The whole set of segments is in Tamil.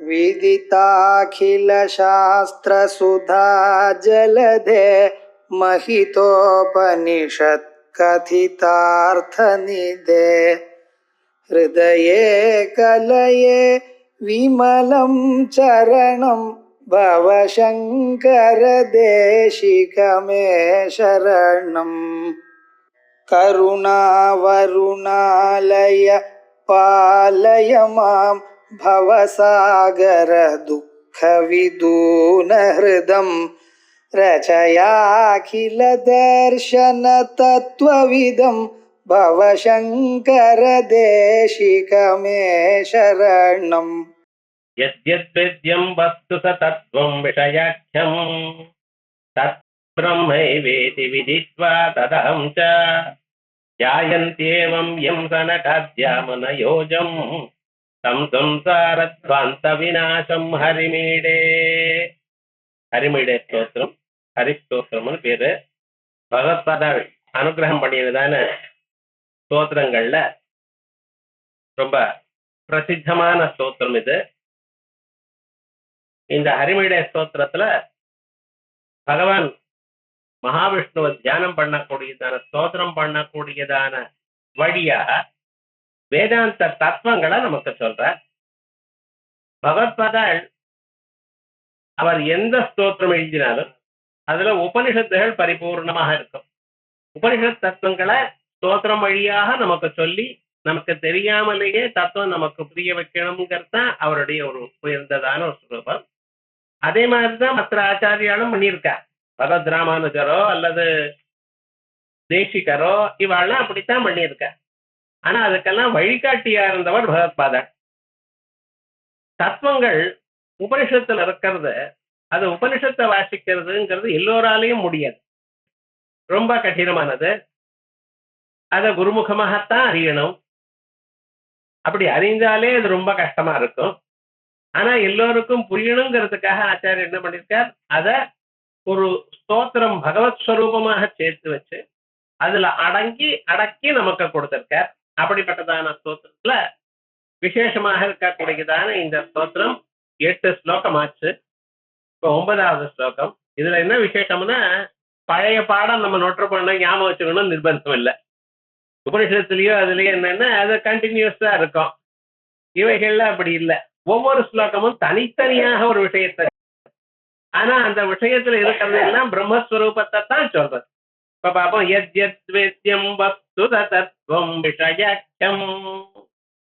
विदिताखिलशास्त्रसुधा जलधे महितोपनिषत् कथितार्थनिधे हृदये कलये विमलं चरणं भवशङ्कर देशिकमे शरणम् करुणावरुणालय पालय मां भवसागर दुःखविदूनहृदं रचयाखिलदर्शन तत्त्वविदं भवशङ्कर देशिकमे शरणम् यद्यद्वेद्यं वस्तु स तत्त्वं विषयाख्यं तत् ब्रह्मैवेति विदित्वा तदहं च ध्यायन्त्येवं यं सनकाद्यामनयोजं तं संसारध्वान्तविनाशं हरिमीडे ஸ்தோத்திரம். ஹரிஸ்தோத்திரம்னு பேரு. பகவத்பாதா அனுகிரகம் பண்ணியதான ஸ்தோத்திரங்கள்ல ரொம்ப பிரசித்தமான ஸ்தோத்திரம் இது. இந்த ஹரிமீடே ஸ்தோத்திரத்துல பகவான் மகாவிஷ்ணுவை தியானம் பண்ணக்கூடியதான ஸ்தோத்திரம் பண்ணக்கூடியதான வழியாக வேதாந்த தத்துவங்களை நமக்கு சொல்றார். பகவத்பாதா அவர் எந்த ஸ்தோத்திரம் எழுதினாலும் அதுல உபனிஷத்துகள் பரிபூர்ணமாக இருக்கும். உபனிஷத் தத்துவங்களை ஸ்தோத்திரம் வழியாக நமக்கு சொல்லி நமக்கு தெரியாமலேயே தத்துவம் நமக்கு புரிய வைக்கணுங்கிறது அவருடைய ஒரு உயர்ந்ததான ஒரு சுரூபம். அதே மாதிரிதான் மற்ற ஆச்சாரியாலும் பண்ணியிருக்கார். பகவத் ராமானுஜரோ அல்லது தேசிகரோ இவாள்லாம் அப்படித்தான் பண்ணியிருக்கார். ஆனா அதுக்கெல்லாம் வழிகாட்டியா இருந்தவர் பகவத்பாதர். தத்துவங்கள் உபனிஷத்துல இருக்கிறது, அது உபனிஷத்தை வாசிக்கிறதுங்கிறது எல்லோராலையும் முடியாது, ரொம்ப கடினமானது. அதை குருமுகமாகத்தான் அறியணும். அப்படி அறிந்தாலே அது ரொம்ப கஷ்டமா இருக்கும். ஆனா எல்லோருக்கும் புரியணுங்கிறதுக்காக ஆச்சாரியர் என்ன பண்ணிருக்கார், அத ஒரு ஸ்தோத்திரம் பகவத் ஸ்வரூபமாக சேர்த்து வச்சு அதுல அடக்கி நமக்கு கொடுத்திருக்கார். அப்படிப்பட்டதான ஸ்தோத்திரத்துல விசேஷமாக இருக்கக்கூடியதான இந்த ஸ்தோத்திரம் 8 ஸ்லோகம் ஆச்சு. இப்போ 9வது ஸ்லோகம். இதுல என்ன விசேஷம்னா, பழைய பாடம் நம்ம நோட்டு பண்ண ஞாபகம் வச்சுக்கணும் நிர்பந்தம் இல்லை. உபனிஷத்துலயோ அதுலயோ என்னன்னா அது கண்டினியூஸா இருக்கும். இவைகள்ல அப்படி இல்லை. ஒவ்வொரு ஸ்லோகமும் தனித்தனியாக ஒரு விஷயத்தை, ஆனா அந்த விஷயத்துல இருக்கிறது எல்லாம் பிரம்மஸ்வரூபத்தை தான் சொல்றது. இப்ப பாப்போம். யத்யத்வேத்யம் வஸ்து தத்வம் விஷயாக்யம்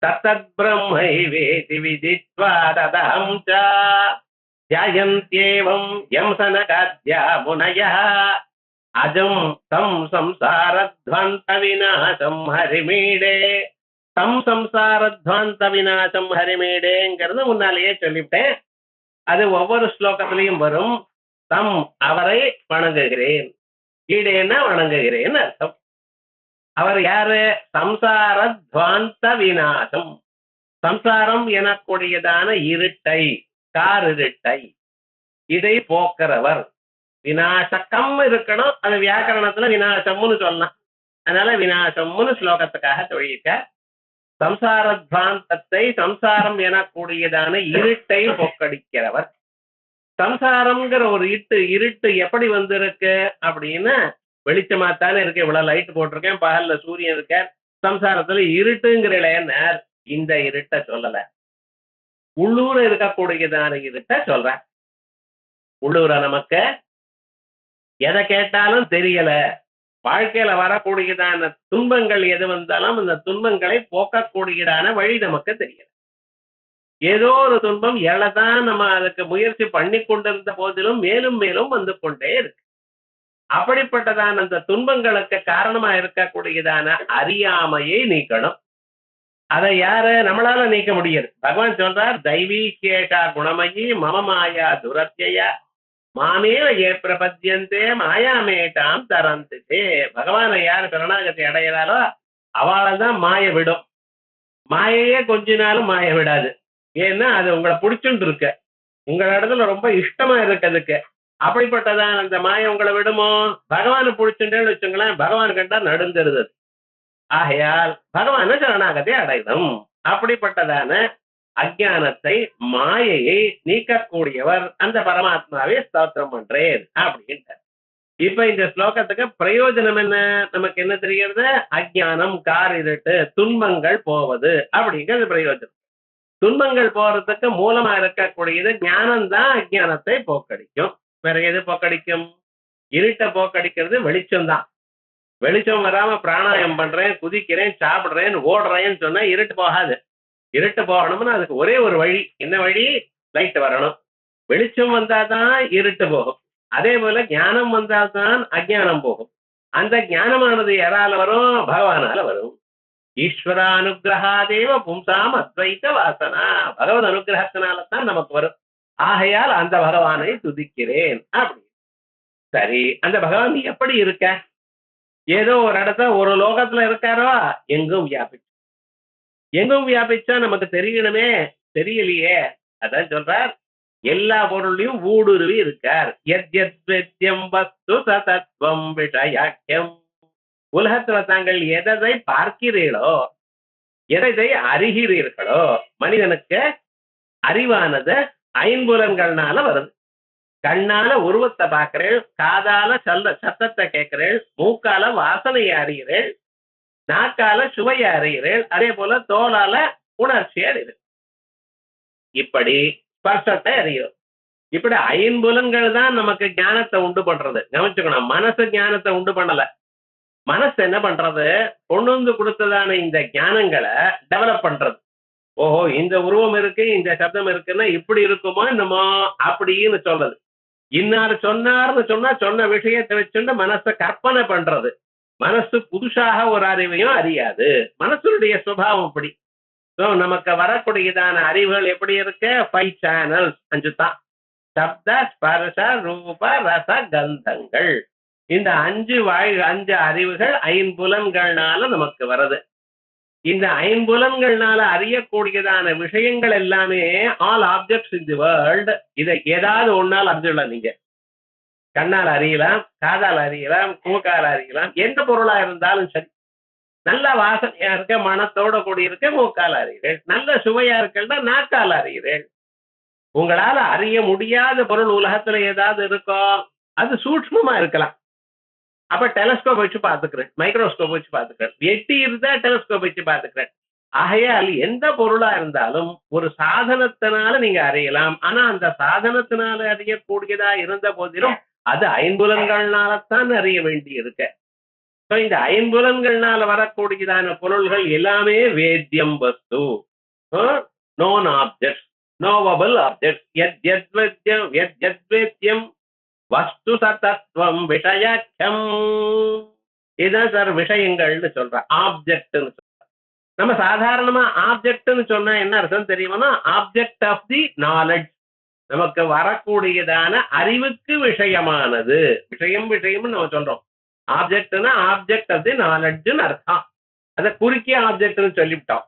தத்தத் பிரம்மைவேதி விதித்வா ததஹம் ச த்யாயந்த்யேவம் யம் சனகாத்யா முனயः அஜம் தம் சம்சாரத்வாந்த விநாசம் ஹரிமீடே. தம் சம்சாரத்வாந்த விநாசம் ஹரிமீடேங்கிறது முன்னாலேயே சொல்லிவிட்டேன். அது ஒவ்வொரு ஸ்லோகத்திலையும் வரும். தம் அவரை வணங்குகிறேன், ஈடேன்னா வணங்குகிறேன் அர்த்தம். அவர் யாரு? சம்சாரத்வாந்த விநாசம், சம்சாரம் எனக்கூடியதான இருட்டை, காரிருட்டை, இதை போக்குறவர். விநாசக்கம் இருக்கணும், அது வியாக்கரணத்துல விநாசம்னு சொல்லலாம். அதனால விநாசம்னு ஸ்லோகத்துக்காக சொல்லியிருக்க. சம்சாரத்வாந்தத்தை, சம்சாரம் எனக்கூடியதான இருட்டை போக்கடிக்கிறவர். சம்சாரம்ங்கிற ஒரு இருட்டு எப்படி வந்திருக்கு அப்படின்னா, வெளிச்சமாத்தானே இருக்கு. இவ்வளவு லைட் போட்டிருக்கேன், பகல்ல சூரியன் இருக்க, சம்சாரத்துல இருட்டுங்கிற இளையனர் இந்த இருட்டை சொல்லல, உள்ளூர இருக்கக்கூடியதான இருட்டை சொல்ற. உள்ளூர நமக்கு எதை கேட்டாலும் தெரியல, வாழ்க்கையில வரக்கூடியதான துன்பங்கள் எது வந்தாலும் அந்த துன்பங்களை போக்கக்கூடியதான வழி நமக்கு தெரியல. ஏதோ ஒரு துன்பம் எழதான் நம்ம அதுக்கு முயற்சி பண்ணி கொண்டிருந்த போதிலும் மேலும் மேலும் வந்து கொண்டே இருக்கு. அப்படிப்பட்டதான அந்த துன்பங்களுக்கு காரணமா இருக்கக்கூடியதான அறியாமையை நீக்கணும். அதை யாரு நம்மளால நீக்க முடியாது. பகவான் சொல்றார், தெய்வீ கேட்டா குணமயி மம மாயா துரத்தியா மாமேவ ஏ பிரபத்தியந்தே மாயாமேட்டாம் தரந்தே. பகவானை யாரு சரணாகதி அடைகிறாரோ அவளைதான் மாய விடும். மாயையே கொஞ்ச நாளும் மாய விடாது. ஏன்னா அது உங்களை பிடிச்சுட்டு இருக்கு, உங்கள இடத்துல ரொம்ப இஷ்டமா இருக்கிறதுக்கு. அப்படிப்பட்டதான் அந்த மாயம் உங்களை விடுமோ? பகவானை பிடிச்சுட்டேன்னு வச்சுங்களேன், பகவான் கண்டா நடுந்துருது. ஆகையால் பகவான சரணாகதி அடையணும். அப்படிப்பட்டதான அஜானத்தை மாயையை நீக்கக்கூடியவர் அந்த பரமாத்மாவை ஸ்தோத்திரம் பண்றேன் அப்படின்ட்டு. இப்ப இந்த ஸ்லோகத்துக்கு பிரயோஜனம் என்ன? நமக்கு என்ன தெரிகிறது? அஜானம், காரிருட்டு, துன்பங்கள் போவது அப்படிங்கிறது பிரயோஜனம். துன்பங்கள் போறதுக்கு மூலமா இருக்கக்கூடியது ஞானம் தான். அஜானத்தை போக்கடிக்கும். வேற எது போக்கடிக்கும்? இருட்டை போக்கடிக்கிறது வெளிச்சம் தான். வெளிச்சம் வராம பிராணாயம் பண்றேன், குதிக்கிறேன், சாப்பிடுறேன், ஓடுறேன்னு சொன்னா இருட்டு போகாது. இருட்டு போகணும்னா அதுக்கு ஒரே ஒரு வழி. என்ன வழி? லைட் வரணும். வெளிச்சம் வந்தாதான் இருட்டு போகும். அதே போல ஞானம் வந்தால்தான் அஜானம் போகும். அந்த ஞானமானது யாரால வரும்? பகவானால வரும். ஈஸ்வரானுகிரகாதேவ பும்சாம் அத்வைத வாசனா. பகவத் அனுகிரகத்தினால்தான் நமக்கு வரும். ஆகையால் அந்த பகவானை துதிக்கிறேன் அப்படி. சரி, அந்த பகவான் நீ எப்படி இருக்க? ஏதோ ஒரு இடத்துல ஒரு லோகத்துல இருக்காரோ? எங்கும் வியாபிச்சு. எங்கும் வியாபிச்சா நமக்கு தெரியணுமே, தெரியலையே. அதான் சொல்றார், எல்லா பொருளையும் ஊடுருவி இருக்கார். யத்யத்வத்யம் வஸ்து சதத்வம் விஷயாக்கியம். உலகத்துல தாங்கள் எதை பார்க்கிறீர்களோ, எதை அறிகிறீர்களோ, மனிதனுக்கு அறிவானது ஐம்புலன்கள்னால வருது. கண்ணால உருவத்தை பார்க்கிறேள், காதால சத்தத்தை கேட்கிறேள், மூக்கால வாசனையை அறிகிறேள், நாக்கால சுவையை அறிகிறேள், அதே போல தோலால உணர்ச்சியை அறிகிறேள். இப்படி ஸ்பர்சத்தை அறிகிறோம். இப்படி ஐம்புலன்கள் தான் நமக்கு ஞானத்தை உண்டு பண்றது. கவனிச்சுக்கணும், மனசு ஞானத்தை உண்டு பண்ணல. மனசு என்ன பண்றது? கொண்டு வந்து கொடுத்ததான இந்த ஞானங்களை டெவலப் பண்றது. ஓஹோ, இந்த உருவம் இருக்கு, இந்த சப்தம் இருக்குன்னா இப்படி இருக்குமோ என்னமோ அப்படின்னு சொல்றது. இன்னார் சொன்னார்னு சொன்னா சொன்ன விஷயத்தை வச்சுட்டு மனசை கற்பனை பண்றது. மனசு புதுசாக ஒரு அறிவையும் அறியாது. மனசுடைய சுபாவம் அப்படி. நமக்கு வரக்கூடியதான அறிவுகள் எப்படி இருக்கு? 5 சேனல்ஸ், 5 தான். சப்த, ஸ்பர்ஷ, ரூப, ரச, கந்தங்கள். இந்த 5 அறிவுகள் ஐம்புலன்கள்னால நமக்கு வருது. இந்த ஐம்புலன்கள்னால அறியக்கூடியதான விஷயங்கள் எல்லாமே all objects in the world. இதை ஏதாவது ஒன்னால அறிஞ்சிடலாம். நீங்க கண்ணால் அறியலாம், காதால் அறியலாம், மூக்கால் அறியலாம். எந்த பொருளா இருந்தாலும் சரி. நல்ல வாசனையா இருக்க, மனத்தோட கூடி இருக்க மூக்கால் அறிகிறேன். நல்ல சுவையா இருக்கா நாக்கால் அறிகிறேன். உங்களால அறிய முடியாத பொருள் உலகத்துல ஏதாவது இருக்கோ? அது சூட்சமா இருக்கலாம். அப்ப டெலஸ்கோப் வச்சு பாத்துக்கிறேன், மைக்ரோஸ்கோப் வச்சு பாத்துக்கிறேன், எட்டி இருந்தா டெலஸ்கோப் வச்சு பாத்துக்கிறேன். ஆகையால் எந்த பொருளா இருந்தாலும் ஒரு சாதனத்தினால நீங்க அறியலாம். ஆனா அந்த சாதனத்தினால அறியக்கூடியதா இருந்த போதிலும் அது ஐம்புலன்கள்னால்தான் அறிய வேண்டி இருக்கு. இந்த ஐம்புலன்கள்னால வரக்கூடியதான பொருள்கள் எல்லாமே வேத்தியம் வஸ்து, நோன் ஆப்ஜெக்ட், நோவபிள் ஆப்ஜெக்ட். யத்யத்வேத்யம் வஸ்து சதத்வம் விஷயாக்கியம். இதுதான் சார் விஷயங்கள்னு சொல்ற. ஆப்ஜெக்ட்னு சொல்ற. நம்ம சாதாரணமா ஆப்ஜெக்ட்னு சொன்னா என்ன அர்த்தம் தெரியுமா? Object of the knowledge. நமக்கு வரக்கூடியதான அறிவுக்கு விஷயமானது. விஷயம்னு நம்ம சொல்றோம். ஆப்ஜெக்ட்னா ஆப்ஜெக்ட் ஆஃப் தி நாலெட்ஜ்னு அர்த்தம். அதை குறுக்கிய ஆப்ஜெக்ட்னு சொல்லிவிட்டோம்.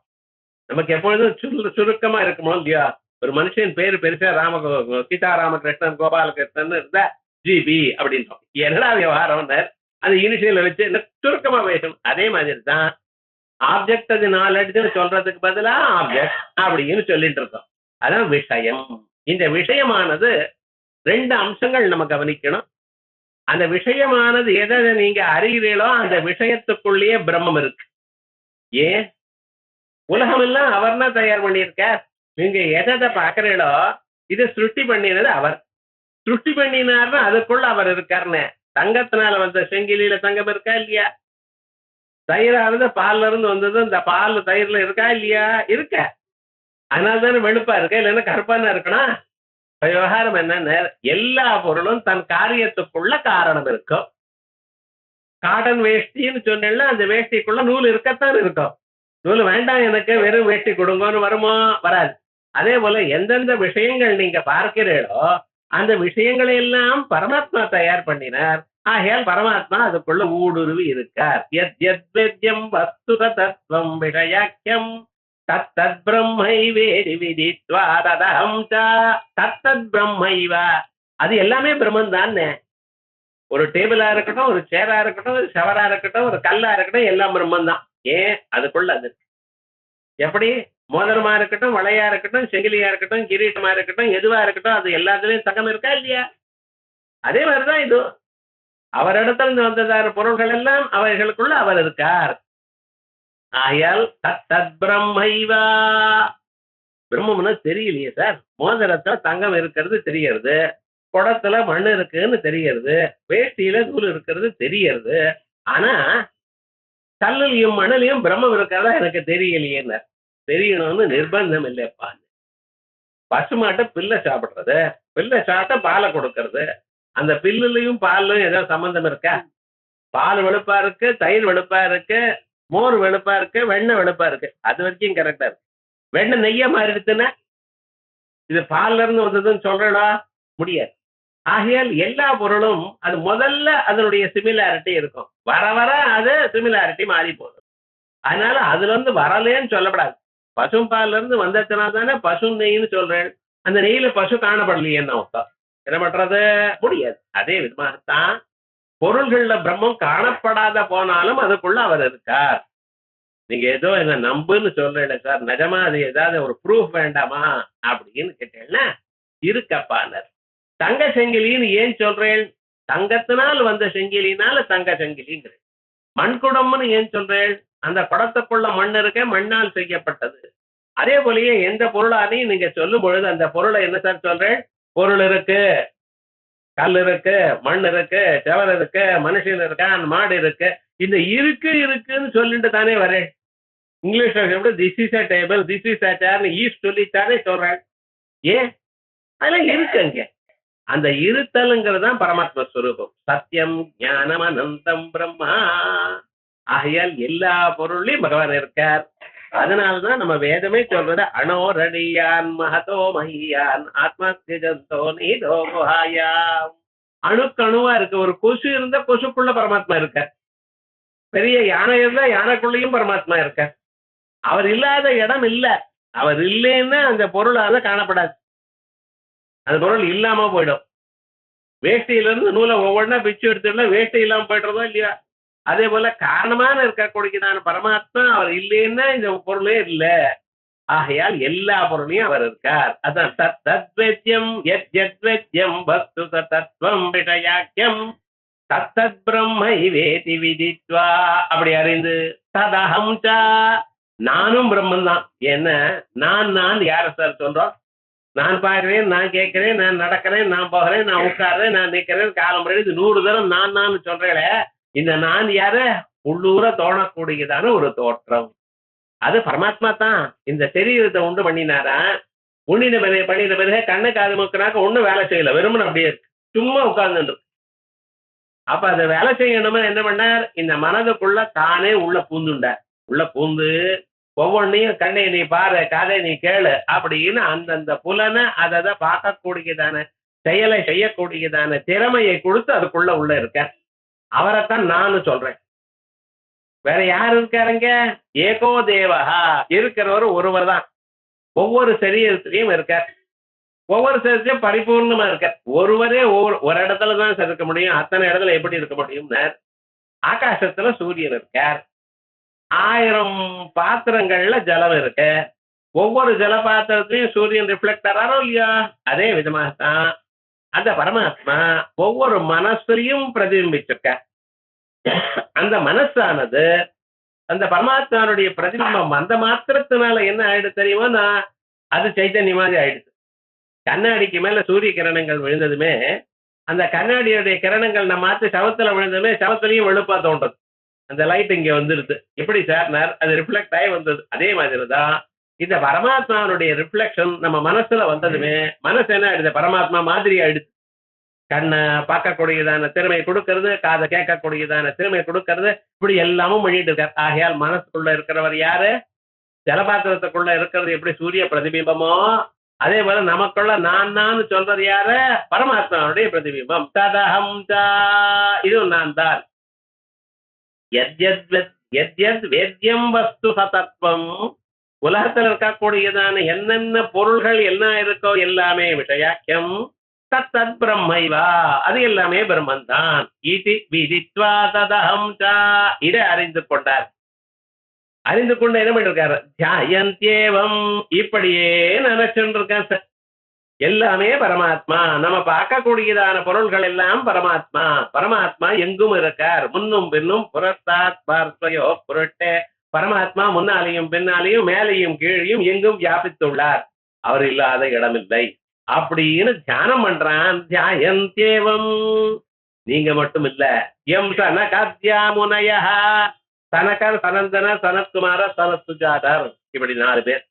நமக்கு எப்பொழுதும் சுருக்கமா இருக்குமோ இல்லையா? ஒரு மனுஷன் பேரு பெருசா சீதாராமகிருஷ்ணன், கோபாலகிருஷ்ணன் இருந்தா ஜிபி அப்படின்றோம். என்னடா விவகாரம், அது இனிஷியல வச்சு சுருக்கமா பேசணும். அதே மாதிரி தான் ஆப்ஜெக்ட் அது நாலெட்ஜ்னு சொல்றதுக்கு பதிலா ஆப்ஜெக்ட் அப்படின்னு சொல்லிட்டு இருக்கோம். அதான் விஷயம். இந்த விஷயமானது 2 அம்சங்கள் நம்ம கவனிக்கணும். அந்த விஷயமானது எதை நீங்க அறிகிறீங்களோ அந்த விஷயத்துக்குள்ளேயே பிரம்மம் இருக்கு. ஏன்? உலகம் எல்லாம் அவர் தான் தயார் பண்ணியிருக்கார். நீங்க எதை பாக்குறீங்களோ இதை சிருஷ்டி பண்ணினது அவர். சிருஷ்டி பண்ணினார்னா அதுக்குள்ள அவர் இருக்காருன்னு. தங்கத்தினால வந்த செங்கிலியில தங்கம் இருக்கா இல்லையா? தயிரானது பால்ல இருந்து வந்தது. இந்த பால் தயிர்ல இருக்கா இல்லையா? இருக்க. அதனால தானே வெளுப்பா இருக்க, இல்லைன்னா கருப்பான இருக்கணும். விவகாரம் என்னன்னு, எல்லா பொருளும் தன் காரியத்துக்குள்ள காரணம் இருக்கும். காட்டன் வேஷ்டின்னு சொன்னா அந்த வேஷ்டிக்குள்ள நூல் இருக்கத்தான் இருக்கும். நூல் வேண்டாம் எனக்கு, வெறும் வேஷ்டி கொடுங்கன்னு வருமோ? வராது. அதே போல எந்தெந்த விஷயங்கள் நீங்க பார்க்கிறீர்களோ அந்த விஷயங்களை எல்லாம் பரமாத்மா தயார் பண்ணினார். ஆகையால் பரமாத்மா அதுக்குள்ள ஊடுருவி இருக்கார். யத்யத்வேத்யம் வஸ்து தத்வம் விஷயாக்கியம் தத்தத் பிரம்மைவேதி விதித்வா ததஹம் ச தத்தத் பிரம்மைவ. அது எல்லாமே பிரம்மன் தானே. ஒரு டேபிளா இருக்கட்டும், ஒரு சேரா இருக்கட்டும், ஒரு ஷவரா இருக்கட்டும், ஒரு கல்லா இருக்கட்டும், எல்லாம் பிரம்மன் தான். ஏன்? அதுக்குள்ள அது எப்படி மோதிரமா இருக்கட்டும், வளையா இருக்கட்டும், செங்கிலியா இருக்கட்டும், கிரீட்டமா இருக்கட்டும், எதுவா இருக்கட்டும், அது எல்லாத்துலயும் தங்கம் இருக்கா இல்லையா? அதே மாதிரிதான் இது. அவரிடத்துல இருந்து வந்ததான பொருள்கள் எல்லாம் அவைகளுக்குள்ள அவர் இருக்கார். ஆயால் தத் பிரம்மைவா. பிரம்மம்னா தெரியலையே சார். மோதிரத்துல தங்கம் இருக்கிறது தெரியறது, குடத்துல மண் இருக்குன்னு தெரியறது, வேஷ்டியில நூல் இருக்கிறது தெரியறது. ஆனா கல்லுலையும் மணலையும் பிரம்மம் இருக்கிறதா எனக்கு தெரியலையே. தெரியணும்னு நிர்பந்தம் இல்லையப்பா. பசுமாட்டை பில்லை சாப்பிடுறது, பில்லை சாப்பிட்டா பாலை கொடுக்கறது. அந்த பில்லுலையும் பாலும் ஏதாவது சம்பந்தம் இருக்கா? பால் வெளுப்பா இருக்கு, தயிர் வெளுப்பா இருக்கு, மோர் வெளுப்பா இருக்கு, வெண்ணெய் வெளுப்பா இருக்கு. அது வரைக்கும் கரெக்டா இருக்கு. வெண்ணெய் நெய்யா மாறிடுச்சுன்னா இது பால்ல இருந்து வந்ததுன்னு சொல்றடா முடியாது. ஆகையால் எல்லா பொருளும் அது முதல்ல அதனுடைய சிமிலாரிட்டி இருக்கும். வர வர அது சிமிலாரிட்டி மாறி போகுது. அதனால அதுல இருந்து வரலேன்னு சொல்லப்படாது. பசும் பால்ல இருந்து வந்ததுனா தானே பசு நெய்ன்னு சொல்றேன். அந்த நெய்யில பசு காணப்படலையேன்னு அர்த்தம். என்ன பண்றது? முடியாது. அதே விதமாகத்தான் பொருள்கள்ல பிரம்மம் காணப்படாத போனாலும் அதுக்குள்ள அவர் இருக்கார். நீங்க ஏதோ என்ன நம்புன்னு சொல்றீங்க சார், நிஜமா அது ஏதாவது ஒரு ப்ரூஃப் வேண்டாமா அப்படின்னு கேட்டேன்னா இருக்கப்பா. தங்க செங்கிலின்னு ஏன் சொல்றேன்? தங்கத்தினால் வந்த செங்கிலினால தங்க செங்கிலிங்கிறேன். மண்குடம்னு ஏன் சொல்றேன்? அந்த குடத்துக்குள்ள மண் இருக்க, மண்ணால் செய்யப்பட்டது. அதே போலயே எந்த பொருளானையும் நீங்க சொல்லும் பொழுது அந்த பொருளை என்ன சார் சொல்றேன்? பொருள் இருக்கு, கல் இருக்கு, மண் இருக்கு, செவர் இருக்கு, மனுஷன் இருக்கான், மாடு இருக்கு. இந்த இருக்கு இருக்குன்னு சொல்லிட்டு தானே வரேன். இங்கிலீஷ்ல this is a table, this is a சேர்னு ஈஸ் சொல்லித்தானே சொல்றேன். ஏன்? அதெல்லாம் இருக்கு அங்க. அந்த இருத்தலுங்கிறது தான் பரமாத்ம ஸ்வரூபம். சத்தியம் ஞானம் அனந்தம் பிரம்மா. ஆகையால் எல்லா பொருளையும் பகவான் இருக்கார். அதனால்தான் நம்ம வேதமே சொல்றது அணோரடியான் மகதோ மகியான் ஆத்மஸ்திஜந்தோ நீதோ குஹாயாம். அணுக்கணுவா இருக்கு. ஒரு கொசு இருந்தா கொசுக்குள்ள பரமாத்மா இருக்கார். பெரிய யானை இருந்தா யானைக்குள்ளேயும் பரமாத்மா இருக்கார். அவர் இல்லாத இடம் இல்ல. அவர் இல்லைன்னா அந்த பொருளால காணப்படாது. அந்த பொருள் இல்லாம போயிடும். வேஷ்டியிலிருந்து நூலை ஒவ்வொன்றா பிச்சு எடுத்துட்டா வேஷ்டி இல்லாம போயிடுறதோ இல்லையா? அதே போல காரணமான இருக்கக்கூடியதான பரமாத்மா அவர் இல்லைன்னா இந்த பொருளே இல்லை. ஆகையால் எல்லா பொருளையும் அவர் இருக்கார். அதான் தத்வேத்யம் யத்யத்வேத்யம் வஸ்து தத்துவம் விஷயாக்கியம் தத்தத் பிரம்மை வேதி விதித்வா. அப்படி அறிந்து ததஹம் ச, நானும் பிரம்மன் தான். என்ன நான் நான் யார சார் சொல்றோம்? நான் பார்க்கிறேன், நான் கேட்கிறேன், நான் நடக்கிறேன், நான் போகிறேன், நான் உட்கார்றேன், நான் நிற்கிறேன், காலம் இது 100 தரம் நான் சொல்றேன். இந்த நான் யாரு? உள்ளூர தோணக்கூடியதான ஒரு தோற்றம். அது பரமாத்மா தான். இந்த சரீரத்தை உண்டு பண்ணினாரா? பண்ணின பிறகு கண்ணு காது மூக்குனாக்க ஒண்ணும் வேலை செய்யல, வெறுமனே அப்படியே இருக்கு, சும்மா உட்கார்ந்து. அப்ப அதை வேலை செய்யணுமா என்ன பண்ணார்? இந்த மனதுக்குள்ள தானே உள்ள பூந்துண்டார். உள்ள பூந்து ஒவ்வொன்னையும் கண்ணை நீ பாரு, காதை நீ கேளு அப்படின்னு அந்தந்த புலனை அதை பார்க்கக்கூடியதான செயலை செய்யக்கூடியதான திறமையை கொடுத்து அதுக்குள்ள உள்ள இருக்க. அவரைத்தான் நான் சொல்றேன். வேற யாரு இருக்காருங்க? ஏகோ தேவஹா. இருக்கிறவர் ஒருவர் தான். ஒவ்வொரு சரீரத்திலையும் இருக்கார். ஒவ்வொரு சரீரத்திலையும் பரிபூர்ணமா இருக்கார். ஒருவரே ஒரு இடத்துலதான் இருக்க முடியும். அத்தனை இடத்துல எப்படி இருக்க முடியும்? ஆகாசத்துல சூரியன் இருக்கார். 1000 பாத்திரங்கள்ல ஜலம் இருக்கு. ஒவ்வொரு ஜல பாத்திரத்திலையும் சூரியன் ரிஃப்ளெக்ட் ஆறோ இல்லையா? அதே விதமாகத்தான் அந்த பரமாத்மா ஒவ்வொரு மனசுலையும் பிரதிபிம்பிச்சிருக்க. அந்த மனசானது அந்த பரமாத்மாவுடைய பிரதிபிம்பம் அந்த மாத்திரத்தினால என்ன ஆயிடுது தெரியுமா? அது சைத்தன்ய மாதிரி ஆயிடுது. கண்ணாடிக்கு மேல சூரிய கிரணங்கள் விழுந்ததுமே அந்த கண்ணாடியுடைய கிரணங்கள் நம்ம மாத்து சவத்துல விழுந்ததுமே சவத்திலையும் வெளுப்பா தோன்றது. அந்த லைட் இங்க வந்துருது. எப்படி சார்? அது ரிஃப்ளெக்ட் ஆகி வந்தது. அதே மாதிரிதான் இந்த பரமாத்மாவுடைய ரிஃப்ளெக்ஷன் நம்ம மனசுல வந்ததுமே மனசு என்ன ஆயிடுது? பரமாத்மா மாதிரி ஆயிடுது. கண்ணை பார்க்கக்கூடியதான திறமை கொடுக்கறது, காதை கேட்கக்கூடியதான திறமை கொடுக்கறது, இப்படி எல்லாமும் பண்ணிட்டு இருக்காரு. ஆகையால் மனசுக்குள்ள இருக்கிறவர் யாரு? ஜலபாத்திரத்துக்குள்ள இருக்கிறது எப்படி சூரிய பிரதிபிம்பமோ அதே போல நமக்குள்ள நான் சொல்றது யாரு? பரமாத்மாவுடைய பிரதிபிம்பம். ததஹம் ச, இதுவும் நான் தான். யத்யத் வேத்யம் வஸ்து சதத்வம். உலகத்தில் இருக்கக்கூடியதான என்னென்ன பொருள்கள் என்ன இருக்கோ எல்லாமே விஷயாக்கியம் தத் பிரம்மைவா, அது எல்லாமே பிரம்மன் தான். இதி விதித்வா ததஹம் ச, இதை அறிந்து கொண்டார். அறிந்து கொண்டு என்ன பண்ணிருக்காரு, தியாயந்தேவம் இப்படியே நினைச்சுட்டு இருக்கேன் சார். எல்லாமே பரமாத்மா, நம்ம பார்க்கக்கூடியதான பொருள்கள் எல்லாம் பரமாத்மா. பரமாத்மா எங்கும் இருக்கார், முன்னும் பின்னும் புறத்தாத் பார்த்தையோ புரட்டே. பரமாத்மா முன்னாலையும் பின்னாலையும் மேலையும் கீழையும் எங்கும் வியாபித்துள்ளார், அவர் இல்லாத இடமில்லை அப்படின்னு தியானம் பண்றான். தியாயந்தேவம் நீங்க மட்டும் இல்ல, எம் சனகாத்யா முனையா, சனகர், சனந்தனர், சனத்குமார, சனத்சுஜாதர், இப்படி 4 பேர்.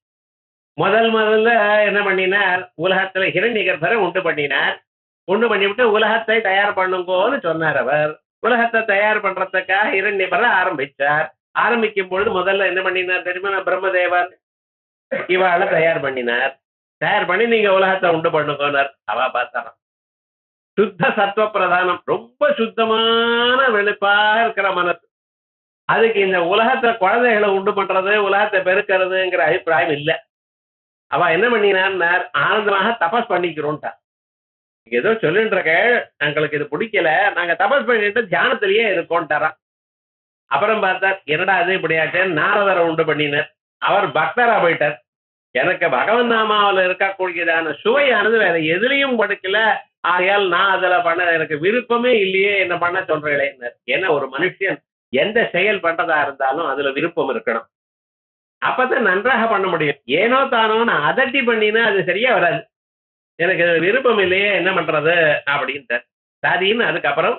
முதல்ல என்ன பண்ணினார், உலகத்துல ஹிரண்யகர்பரை உண்டு பண்ணினார். உண்டு பண்ணிவிட்டு உலகத்தை தயார் பண்ணுங்கோன்னு சொன்னார். அவர் உலகத்தை தயார் பண்றதுக்காக ஹிரண்யகர்பரை ஆரம்பிச்சார். ஆரம்பிக்கும் பொழுது முதல்ல என்ன பண்ணினார் தெரியுமா, பிரம்மதேவர் இவாளை தயார் பண்ணினார். தயார் பண்ணி நீங்க உலகத்தை உண்டு பண்ணுங்கோனார். அவ பார்த்தாராம், சுத்த சத்துவ பிரதானம், ரொம்ப சுத்தமான வெளுப்பா இருக்கிற மனசு. அதுக்கு இந்த உலகத்தை குழந்தைகளை உண்டு பண்றது, உலகத்தை பெருக்கிறதுங்கிற அபிப்பிராயம் இல்லை. அவ என்ன பண்ணினார், ஆனந்தமாக தபஸ் பண்ணிக்கிறோம்ட்டா. ஏதோ சொல்லிட்டு இருக்க, எங்களுக்கு இது பிடிக்கல, நாங்க தபஸ் பண்ணிட்டு தியானத்திலேயே இருக்கோம்ட்டாராம். அப்புறம் பார்த்தார், என்னடா அது இப்படியாச்சு, நாரதரை உண்டு பண்ணினார். அவர் பக்தரா போயிட்டார். எனக்கு பகவன் நாமாவில் இருக்கக்கூடியதான சுவையானது வேற எதுலையும் படுக்கல, ஆகையால் நான் அதுல பண்ண எனக்கு விருப்பமே இல்லையே, என்ன பண்ண சொல்றேன். ஏன்னா ஒரு மனுஷன் எந்த செயல் பண்றதா இருந்தாலும் அதுல விருப்பம் இருக்கணும், அப்பதான் நன்றாக பண்ண முடியும். ஏனோ தானோ நான் அதட்டி பண்ணினா அது சரியா வராது. எனக்கு விருப்பம் இல்லையே, என்ன பண்றது அப்படின்ட்டு சாதின்னு. அதுக்கப்புறம்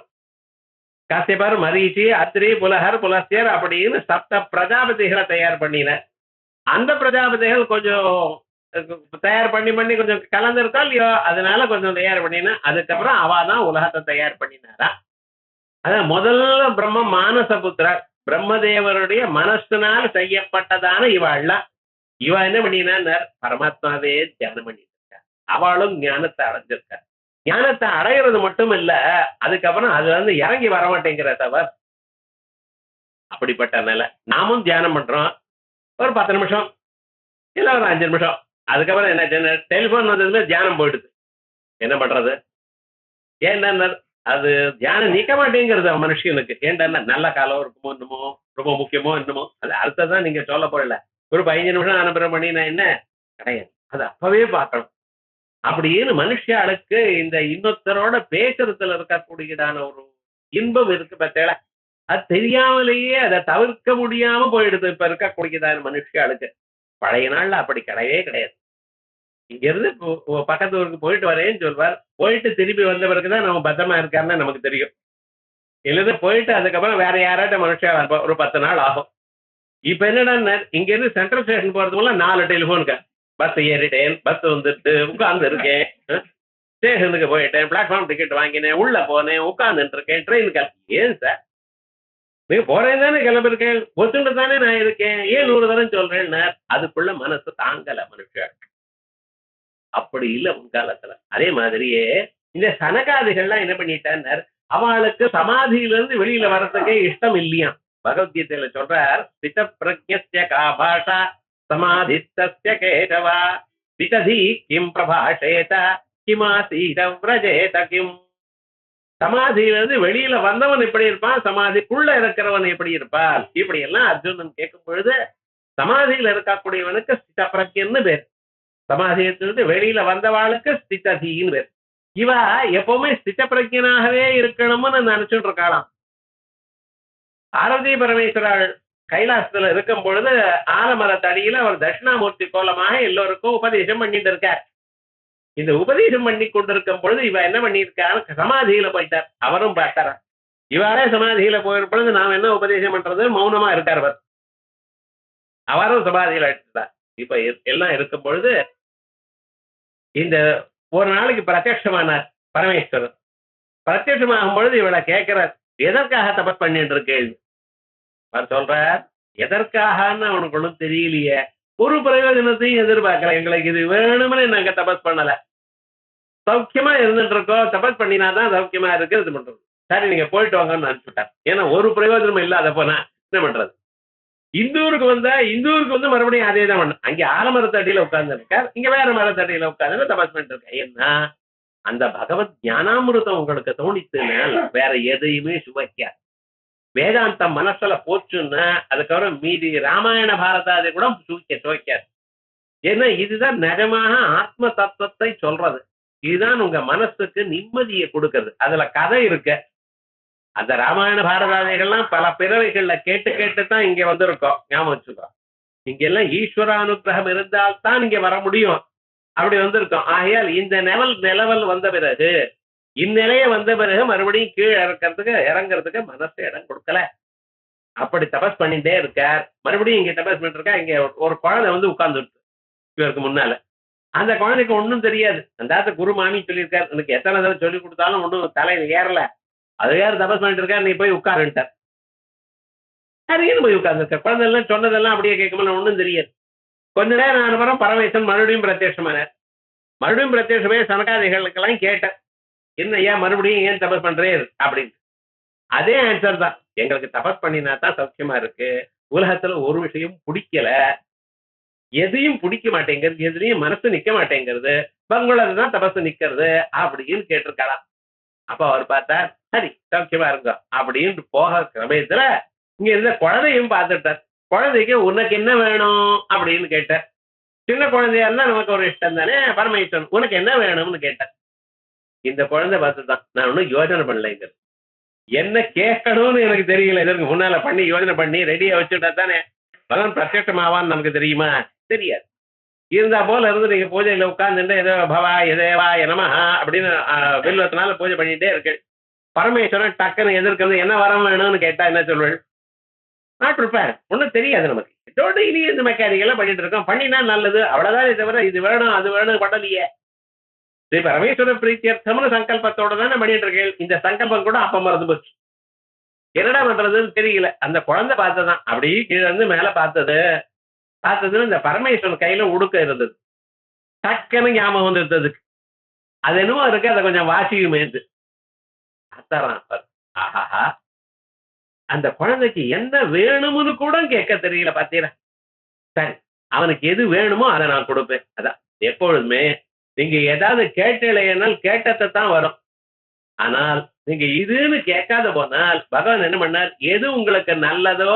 காசியப்பர், மரீச்சி, அத்ரி, புலஹர், புலஸ்தியர் அப்படின்னு 7 பிரஜாபதிகளை தயார் பண்ணினார். அந்த பிரஜாபதிகள் கொஞ்சம் தயார் பண்ணி கொஞ்சம் கலந்துருக்கா இல்லையோ, அதனால கொஞ்சம் தயார் பண்ணினா. அதுக்கப்புறம் அவாதான் உலகத்தை தயார் பண்ணினாரா. அதான் முதல்ல பிரம்ம மானச புத்திரர், பிரம்மதேவருடைய மனசினால் செய்யப்பட்டதான இவாள்லாம். இவ என்ன பண்ணினார், பரமாத்மாவே தியானம் பண்ணிட்டு இருக்க. அவளும் ஞானத்தை அடைஞ்சிருக்க. ஞானத்தை அடையிறது மட்டும் இல்ல, அதுக்கப்புறம் அதுல இருந்து இறங்கி வர மாட்டேங்கிற தவர். அப்படிப்பட்ட நிலை. நாமும் தியானம் பண்றோம், ஒரு 10 நிமிஷம் இல்ல ஒரு 5 நிமிஷம். அதுக்கப்புறம் என்ன, டெலிபோன் வந்ததுமே தியானம் போயிடுது. என்ன பண்றது? ஏன்னா அது தியானம் நீக்க மாட்டேங்கிறது மனுஷனுக்கு. ஏன்டா நல்ல காலம் இருக்குமோ என்னமோ, ரொம்ப முக்கியமோ என்னமோ, அது அடுத்ததான் நீங்க சொல்ல போறல. ஒரு 15 நிமிஷம் அனுப்புற பண்ணினா என்ன கிடையாது, அது அப்பவே பார்க்கணும். அப்படின்னு மனுஷாளுக்கு இந்த இன்னொருத்தரோட பேசுறதுல இருக்கக்கூடியதான ஒரு இன்பம் இருக்கு பார்த்தேல, அது தெரியாமலேயே அதை தவிர்க்க முடியாம போயிடுது இப்ப இருக்கக்கூடியதான மனுஷாளுக்கு. பழைய நாள்ல அப்படி கிடையவே கிடையாது. இங்க இருந்து பக்கத்து ஊருக்கு போயிட்டு வரேன்னு சொல்வார். போயிட்டு திரும்பி வந்த பிறகுதான் நம்ம பத்திரமா இருக்காருன்னு நமக்கு தெரியும். இல்லது போயிட்டு அதுக்கப்புறம் வேற யாராட்ட மனுஷா ஒரு 10 நாள் ஆகும். இப்ப என்னடா, இங்க இருந்து சென்ட்ரல் ஸ்டேஷன் போறதுக்குள்ள 4 டெலிபோனுக்கு. பஸ் ஏறிட்டேன், பஸ் வந்துட்டு உட்கார்ந்து இருக்கேன், ஸ்டேஷனுக்கு போயிட்டேன், பிளாட்ஃபார்ம் டிக்கெட் வாங்கினேன், உள்ள போனேன், உட்கார்ந்துட்டு இருக்கேன், ட்ரெயினுக்கு. ஏன் சார் நீங்க போறேன் தானே கிளம்பிருக்கேன், ஒத்துண்டு தானே நான் இருக்கேன், ஏன் 100 தரம் சொல்றேன். அதுக்குள்ள மனசு தாங்கல மனுஷன். அப்படி இல்லை முன்காலத்துல. அதே மாதிரியே இந்த சனகாதிகள்லாம் என்ன பண்ணிட்டார், அவளுக்கு சமாதியிலிருந்து வெளியில வர்றதுக்கே இஷ்டம் இல்லையா. பகவத்கீதையில சொல்றார், ஸ்தித பிரஜ்ஞஸ்ய கா பாஷா சமாதிஸ்தஸ்ய கேசவா விததி கிம் பிரபாஷேத கிமாசீத விரஜேத கிம். சமாதியிலிருந்து வெளியில வந்தவன் எப்படி இருப்பான், சமாதிக்குள்ள இருக்கிறவன் எப்படி இருப்பான், இப்படி எல்லாம் அர்ஜுனன் கேட்கும் பொழுது சமாதியில இருக்கக்கூடியவனுக்கு ஸ்தித பிரஜன்னு பேர், சமாதியத்திலிருந்து வெளியில வந்தவாளுக்கு ஸ்திததின்னு பேர். இவ எப்பவுமே ஸ்தித பிரஜனாகவே இருக்கணும்னு நினைச்சுட்டு இருக்காளாம். பார்வதி பரமேஸ்வரால் கைலாசத்துல இருக்கும் பொழுது ஆலமரத்தடியில அவர் தட்சிணாமூர்த்தி கோலமாக எல்லோருக்கும் உபதேசம் பண்ணிட்டு இருக்கார். இந்த உபதேசம் பண்ணி கொண்டிருக்கும் பொழுது இவ என்ன பண்ணிருக்காரு, சமாதியில போயிட்டார். அவரும் பார்த்தாரா, இவரே சமாதியில போயிடும் பொழுது நாம் என்ன உபதேசம் பண்றது, மௌனமா இருக்கார் அவர். அவரும் சமாதியில எடுத்துட்டார். இப்ப எல்லாம் இருக்கும் பொழுது இந்த ஒரு நாளைக்கு பிரத்யட்சமானார் பரமேஸ்வரர். பிரத்யட்சமாகும் பொழுது இவளை கேட்கிறார், எதற்காக தபஸ் பண்ணிட்டு இருக்கேன். அவர் சொல்றார், எதற்காகன்னு அவனுக்கு ஒன்றும் தெரியலையே, ஒரு பிரயோஜனத்தையும் எதிர்பார்க்கல, எங்களுக்கு இது வேணும்னு நாங்க தபஸ் பண்ணல, சௌக்கியமா இருந்துட்டு இருக்கோம், தபஸ் பண்ணினாதான் சௌக்கியமா இருக்கு, இது பண்றது. சரி நீங்க போயிட்டு வாங்கன்னு அனுப்பிச்சுட்டார். ஏன்னா ஒரு பிரயோஜனம் இல்லாத போனா என்ன பண்றது. இந்தூருக்கு வந்து மறுபடியும் அதே தான் பண்ண. அங்கே ஆலமரத்தடியில உட்கார்ந்து இருக்கார், இங்க வேற மரத்தடியில உட்கார்ந்து தபஸ் பண்ணிட்டு இருக்க. ஏன்னா அந்த பகவத் ஞானாமிருதம் உங்களுக்கு தோணித்துனால் வேற எதையுமே சுவைக்காது. வேதாந்தம் மனசுல போச்சுன்னா அதுக்கப்புறம் மீதி ராமாயண பாரதாதி கூட துவைக்காது. ஏன்னா இதுதான் நிஜமாக ஆத்ம தத்துவத்தை சொல்றது. இதுதான் உங்க மனசுக்கு நிம்மதியை கொடுக்கறது. அதுல கதை இருக்கு. அந்த ராமாயண பாரதாதிகள்லாம் பல பிறவைகள்ல கேட்டு கேட்டுதான் இங்க வந்திருக்கோம். ஞாபகம் வச்சுக்கோ. இங்க எல்லாம் ஈஸ்வர அனுகிரகம் இருந்தால்தான் இங்க வர முடியும். அப்படி வந்திருக்கோம். ஆகையால் இந்த நிலவல் வந்த பிறகு இந்நிலைய வந்த பிறகு மறுபடியும் கீழே இறங்குறதுக்கு மனசு இடம் கொடுக்கல. அப்படி தபஸ் பண்ணிட்டே இருக்கார். மறுபடியும் இங்க தபஸ் பண்ணிட்டு இருக்கா. இங்க ஒரு குழந்தை வந்து உட்கார்ந்துருக்கு இவருக்கு முன்னால. அந்த குழந்தைக்கு ஒன்றும் தெரியாது. அந்த குரு மாமி சொல்லியிருக்காரு, எனக்கு எத்தனை தடவை சொல்லி கொடுத்தாலும் ஒன்றும் தலையில ஏறல. அது யார் தபஸ் பண்ணிட்டு இருக்காரு, நீ போய் உட்காருன்ட்டார். சரின்னு போய் உட்கார்ந்துருக்க. குழந்தை எல்லாம் சொன்னதெல்லாம் அப்படியே கேட்கல, ஒன்றும் தெரியாது. கொஞ்ச நேரம் ஆனப்புறம் பரமேசன் மறுபடியும் பிரத்யட்சமானார். மறுபடியும் பிரத்யட்சமே சனகாதிகளுக்கெல்லாம் கேட்டேன், என்ன ஐயா மறுபடியும் ஏன் தபஸ் பண்றேன் அப்படின்னு. அதே ஆன்சர் தான். எங்களுக்கு தபஸ் பண்ணினா தான் சௌக்கியமா இருக்கு. உலகத்துல ஒரு விஷயம் பிடிக்கல, எதையும் பிடிக்க மாட்டேங்கிறது, எதுலையும் மனசு நிக்க மாட்டேங்கிறது, பங்களதான் தபசு நிக்கிறது அப்படின்னு கேட்டிருக்கலாம். அப்ப அவர் பார்த்தா சரி சௌக்கியமா இருங்க அப்படின்னு போக சமயத்துல இங்க இருந்த குழந்தையும் பார்த்துட்டார். குழந்தைக்கு உனக்கு என்ன வேணும் அப்படின்னு கேட்டார். சின்ன குழந்தையா இருந்தா நமக்கு ஒரு இஷ்டம் தானே. பரமேஸ்வரன் உனக்கு என்ன வேணும்னு கேட்டார். இந்த குழந்தை பார்த்துதான், நான் ஒன்னும் யோசனை பண்ணலைங்க, என்ன கேட்கணும்னு எனக்கு தெரியல. இதற்கு முன்னால பண்ணி யோசனை பண்ணி ரெடியா வச்சுட்டா தானே பகவான் பிரத்யட்சமாவான்னு நமக்கு தெரியுமா? தெரியாது. இருந்தா போல இருந்து நீங்க பூஜையில உட்கார்ந்துட்டு ஏதோ பவா எதேவா நமஹா அப்படின்னு வில்வத்தினால பூஜை பண்ணிட்டே இருக்கு. பரமேஸ்வரன் டக்குன்னு எதிர்க்கிறது என்ன வரம் வேணும்னு கேட்டா என்ன சொல்வள்? Not prepare. ஒன்றும் தெரியாது நமக்கு. இதோட இனி இந்த மெக்கானிக்கெல்லாம் பண்ணிட்டு இருக்கோம். பண்ணினா நல்லது அவ்வளவுதான். தவிர இது வேணும் அது வேணும் பண்ணலையே. ஸ்ரீ பரமேஸ்வர பிரீத்தியர்த்தம்னு சங்கல்பத்தோட தானே பண்ணிட்டு இருக்கேன். இந்த சங்கல்பம் கூட அப்ப மறந்து போச்சு. என்னடா பண்றதுன்னு தெரியல. அந்த குழந்தை பார்த்ததான் அப்படி கீழே இருந்து மேல பார்த்ததுன்னு இந்த பரமேஸ்வரன் கையில உடுக்க இருந்தது. டக்குன்னு ஞாபகம் வந்து இருந்ததுக்கு அது என்னமோ இருக்கு, அதை கொஞ்சம் வாசிக்குமேந்து அத்தரான். ஆஹாஹா, அந்த குழந்தைக்கு என்ன வேணும்னு கூட கேட்க தெரியல பாத்தீங்களா? சரி, அவனுக்கு எது வேணுமோ அதை நான் கொடுப்பேன். அதான் எப்பொழுதுமே நீங்க ஏதாவது கேட்டலைனால் கேட்டதை தான் வரும். ஆனால் நீங்க இதுன்னு கேட்காத போனால் பகவான் என்ன பண்ணார், எது உங்களுக்கு நல்லதோ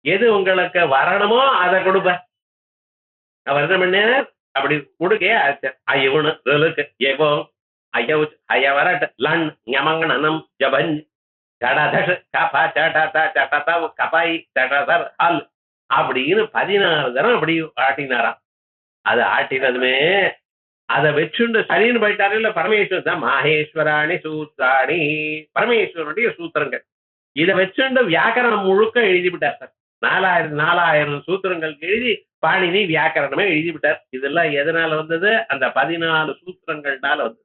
எது உங்களுக்கு வரணுமோ அதை கொடுப்ப. அவர் என்ன பண்ணார், அப்படி கொடுக்க ஐயவனுக்கு ஏவோ ஐய வரட்டு லன் ஞமங்கனம் ஜபன் ஜடதஷ் கபா சடத சடத கபாய் சடதர் ஹல் அப்படின்னு 16 தரம் அப்படி ஆட்டினாராம். அது ஆட்டினதுமே அதை வச்சுண்டு சரின்னு போயிட்டாரு. இல்ல பரமேஸ்வரன் தான் மாஹேஸ்வராணி சூத்ராணி, பரமேஸ்வரனுடைய சூத்திரங்கள். இதை வச்சுண்டு வியாக்கரணம் முழுக்க எழுதிவிட்டார் சார். 4000 சூத்திரங்களுக்கு எழுதி பாணினி வியாக்கரணமே எழுதிவிட்டார். இதெல்லாம் எதனால வந்தது? அந்த 14 சூத்திரங்கள்னால வந்தது.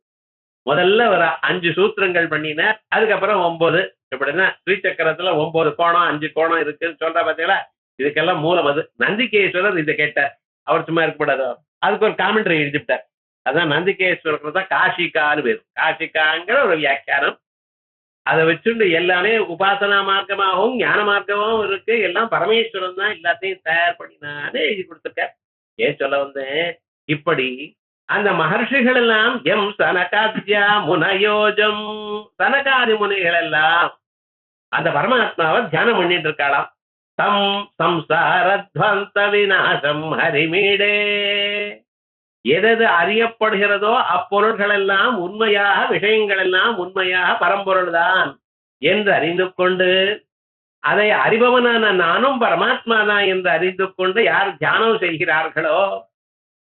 முதல்ல ஒரு 5 சூத்திரங்கள் பண்ணினார். அதுக்கப்புறம் 9. எப்படின்னா ஸ்ரீசக்கரத்துல 9 கோணம் 5 கோணம் இருக்குன்னு சொல்ற பாத்தீங்களா? இதுக்கெல்லாம் மூலம் அது. நந்திகேஸ்வரர் இதை கேட்டார். அவர் சும்மா இருக்கக்கூடாது, அதுக்கு ஒரு காமெண்ட்ரி எழுதிவிட்டார். அதான் நந்திகேஸ்வரர் தான் காஷிகான்னு பேர். காஷிகாங்கிற ஒரு வியாக்கியானம். அதை வச்சுண்டு எல்லாமே உபாசனா மார்க்கமாகவும் ஞான மார்க்கமாகவும் இருக்கு. எல்லாம் பரமேஸ்வரன் தான் எல்லாத்தையும் தயார் பண்ணினான்னு எழுதி கொடுத்துருக்க. ஏன் சொல்ல வந்தேன், இப்படி அந்த மகர்ஷிகள் எல்லாம் எம் சனகாத்யா முனயோஜம், சனகாதி முனிகள் எல்லாம் அந்த பரமாத்மாவை தியானம் பண்ணிட்டு இருக்காளாம். தம் சம்சாரத்வந்த விநாசம் ஹரிமீடே, எது அறியப்படுகிறதோ அப்பொருள்கள் எல்லாம் உண்மையாக, விஷயங்கள் எல்லாம் உண்மையாக பரம்பொருள் தான் என்று அறிந்து கொண்டு, அதை அறிபவனான நானும் பரமாத்மா தான் என்று அறிந்து கொண்டு யார் தியானம் செய்கிறார்களோ,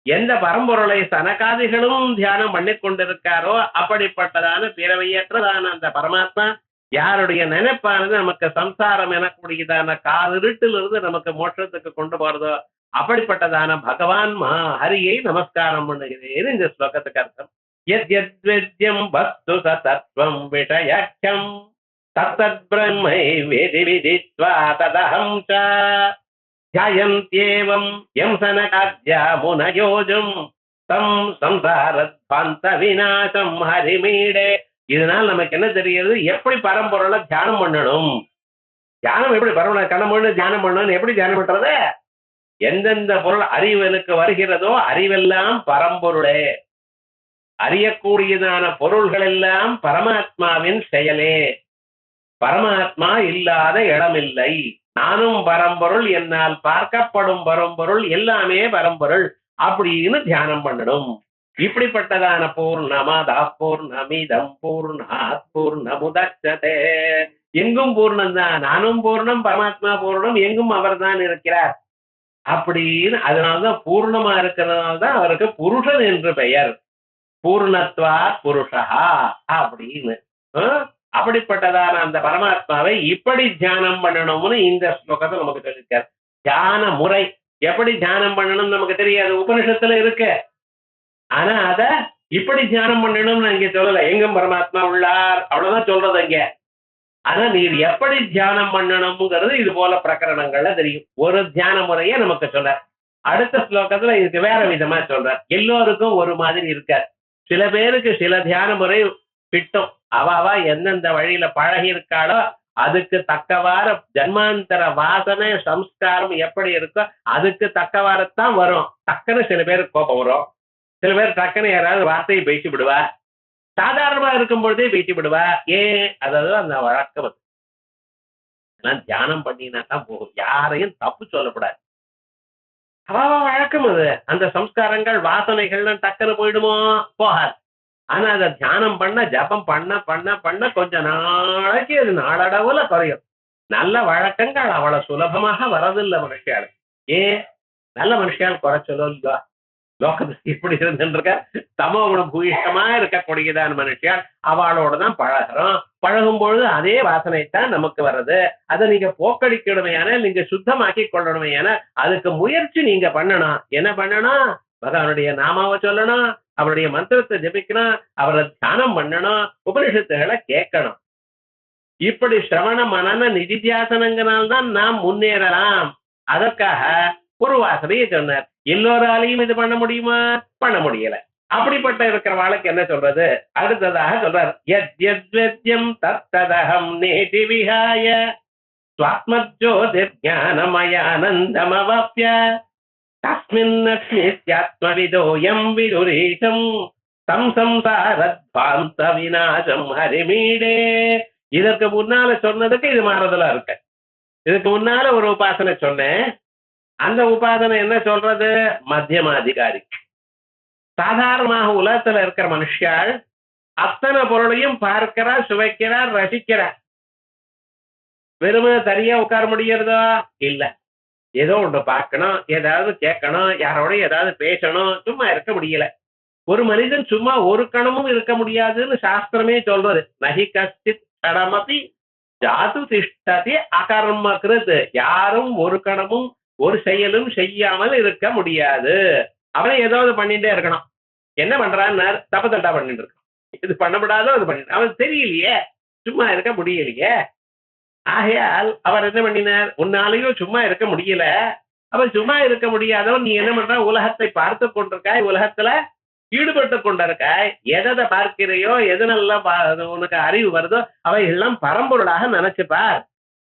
எந்த பரம்பொருளை சனகாதிகளும் தியானம் பண்ணி கொண்டிருக்காரோ அப்படிப்பட்டதான பிறவையற்றதான அந்த பரமாத்மா யாருடைய நினைப்பானது நமக்கு சம்சாரம் எனக்கூடியதான காரிருட்டிலிருந்து நமக்கு மோட்சத்துக்கு கொண்டு போறதோ அப்படிப்பட்டதான பகவான் ஹரியை நமஸ்காரம் பண்ணுகிறேன். இந்த ஸ்லோகத்துக்கு அர்த்தம், யத்யத்வேத்யம் வஸ்து சதத்வம் விஷயாக்கியம் தத்தத் பிரம்மை வேதி விதித்வா ததஹம் ச த்யாயந்த்யேவம் யம் சனகாத்யா முனயோஜம் தம் சம்சாரத்வாந்த விநாசம் ஹரிமீடே. இதனால் நமக்கு என்ன தெரிகிறது, எப்படி பரம்பொருளை தியானம் பண்ணணும். தியானம் எப்படி பரம்பொருளை கணம் பண்ணு தியானம் பண்ணணும், எப்படி தியானம் பண்றது? எந்தெந்த பொருள் அறிவனுக்கு வருகிறதோ அறிவெல்லாம் பரம்பொருளே, அறியக்கூடியதான பொருள்கள் எல்லாம் பரமாத்மாவின் செயலே. பரமாத்மா இல்லாத இடமில்லை. நானும் பரம்பொருள், என்னால் பார்க்கப்படும் பரம்பொருள், எல்லாமே பரம்பொருள் அப்படின்னு தியானம் பண்ணணும். இப்படிப்பட்டதான பூர்ணமதா பூர்ணமிதம் பூர்ணாத் பூர்ணமுதச்சதே, எங்கும் பூர்ணம் தான், நானும் பூர்ணம், பரமாத்மா பூர்ணம், எங்கும் அவர் தான் இருக்கிறார் அப்படின்னு. அதனால்தான் பூர்ணமா இருக்கிறதுனால்தான் அவருக்கு புருஷன் என்று பெயர். பூர்ணத்வா புருஷா அப்படின்னு. அப்படிப்பட்டதான அந்த பரமாத்மாவை இப்படி தியானம் பண்ணணும்னு இந்த ஸ்லோகத்தை நமக்கு சொல்லிருக்கார். தியான முறை எப்படி தியானம் பண்ணணும் நமக்கு தெரியாது, உபனிஷத்துல இருக்கு. ஆனா அத இப்படி தியானம் பண்ணணும்னு இங்க சொல்லல. எங்கும் பரமாத்மா உள்ளார் அவ்வளவுதான் சொல்றது இங்க. ஆனா நீர் எப்படி தியானம் பண்ணணும்ங்கிறது இது போல பிரகரணங்கள்ல தெரியும். ஒரு தியான முறைய நமக்கு சொல்றார். அடுத்த ஸ்லோகத்துல இதுக்கு வேற விதமா சொல்றார். எல்லோருக்கும் ஒரு மாதிரி இருக்கார். சில பேருக்கு சில தியான முறை கிட்டும். அவ எந்தெந்த வழியில பழகி இருக்காளோ அதுக்கு தக்கவார ஜன்மாந்தர வாசனை சம்ஸ்காரம் எப்படி இருக்கோ அதுக்கு தக்கவாரத்தான் வரும். டக்குன்னு சில பேருக்கு கோபம் வரும், சில பேர் டக்குன்னு யாராவது வார்த்தையை பேசி விடுவா, சாதாரணமா இருக்கும் பொழுதே பேசி விடுவா. ஏன்? அதாவது அந்த வழக்கம். தியானம் பண்ணினா தான் போகும். யாரையும் தப்பு சொல்லக்கூடாது. வழக்கம் அது. அந்த சம்ஸ்காரங்கள் வாசனைகள்லாம் டக்குன்னு போயிடுமோ? போகாது. ஆனா அதை தியானம் பண்ண, ஜபம் பண்ண பண்ண பண்ண கொஞ்ச நாளைக்கு அது நாளடவுல குறையும். நல்ல வழக்கங்கள் அவ்வளவு சுலபமாக வரதில்லை மனுஷியாள். ஏன்? நல்ல மனுஷியால் குறைச்சலோ இல்லையா? லோகத்துக்கு இப்படி இருந்துருக்க தமோ குண பூயிஷ்டமா இருக்கக்கூடியதான மனுஷியால் அவளோட தான் பழகிறோம். பழகும் பொழுது அதே வாசனைத்தான் நமக்கு வர்றது. அதை நீங்க போக்கடிக்கணுமையான, நீங்க சுத்தமாக்கி கொள்ளணுமையான அதுக்கு முயற்சி நீங்க பண்ணணும். என்ன பண்ணணும்? பகவானுடைய நாமாவை சொல்லணும், அவருடைய மந்திரத்தை ஜபிக்கணும், அவரை தியானம் பண்ணணும், உபனிஷத்துகளை கேட்கணும். இப்படி சிரவண மனன நிதித்தியாசனங்களால்தான் நாம் முன்னேறலாம். அதற்காக ஒரு வாசனையை சொன்னார். எல்லோராலையும் இது பண்ண முடியுமா? பண்ண முடியல. அப்படிப்பட்ட இருக்கிற வாழ்க்கை என்ன சொல்றது? அடுத்ததாக சொல்றார், யத்யத்வேத்யம் தத்ததஹம் நேதி விஹாய ஸ்வாத்மஜ்யோதிர்ஞானமயானந்தமவாப்ய தஸ்மின்னஸ்மித்யாத்மவிதோயம் விதுரீஷம் தம் சம்சாரத்வாந்த விநாசம் ஹரிமீடே. இதற்கு முன்னால சொன்னதுக்கு இது மாறுதலா இருக்கு. இதுக்கு முன்னால ஒரு உபாசனை சொன்னேன். அந்த உபாசனை என்ன சொல்றது? மத்தியமாதிகாரி. சாதாரணமாக உலகத்துல இருக்கிற மனுஷாள் அத்தனை பொருளையும் பார்க்கிறார், சுவைக்கிறார், ரசிக்கிறார். வெறுமை தனியா உட்கார முடியறதா? இல்ல. ஏதோ ஒன்று பார்க்கணும், ஏதாவது கேட்கணும், யாரோட ஏதாவது பேசணும், சும்மா இருக்க முடியல. ஒரு மனிதன் சும்மா ஒரு கணமும் இருக்க முடியாதுன்னு சாஸ்திரமே சொல்றது. நஹி கஷ்டித் கடமபி ஜாது திஷ்டதி அகர்மகிருத். யாரும் ஒரு கணமும் ஒரு செயலும் செய்யாமல் இருக்க முடியாது. அவனை ஏதாவது பண்ணிட்டே இருக்கணும். என்ன பண்றான்னு தப்பத்தட்டா பண்ணிட்டு இருக்கான். இது பண்ணப்படாதோ அது பண்ணி அவன் தெரியலையே, சும்மா இருக்க முடியலையே. ஆகையால் அவர் என்ன பண்ணினார்? உன்னாலையும் சும்மா இருக்க முடியல. அவன் சும்மா இருக்க முடியாதவன் நீ என்ன பண்ற? உலகத்தை பார்த்து கொண்டிருக்காய், உலகத்துல ஈடுபட்டு கொண்டிருக்காய். எதை பார்க்கிறையோ, எதனெல்லாம் உனக்கு அறிவு வருதோ அவை எல்லாம் பரம்பொருளாக நினைச்சுப்பார்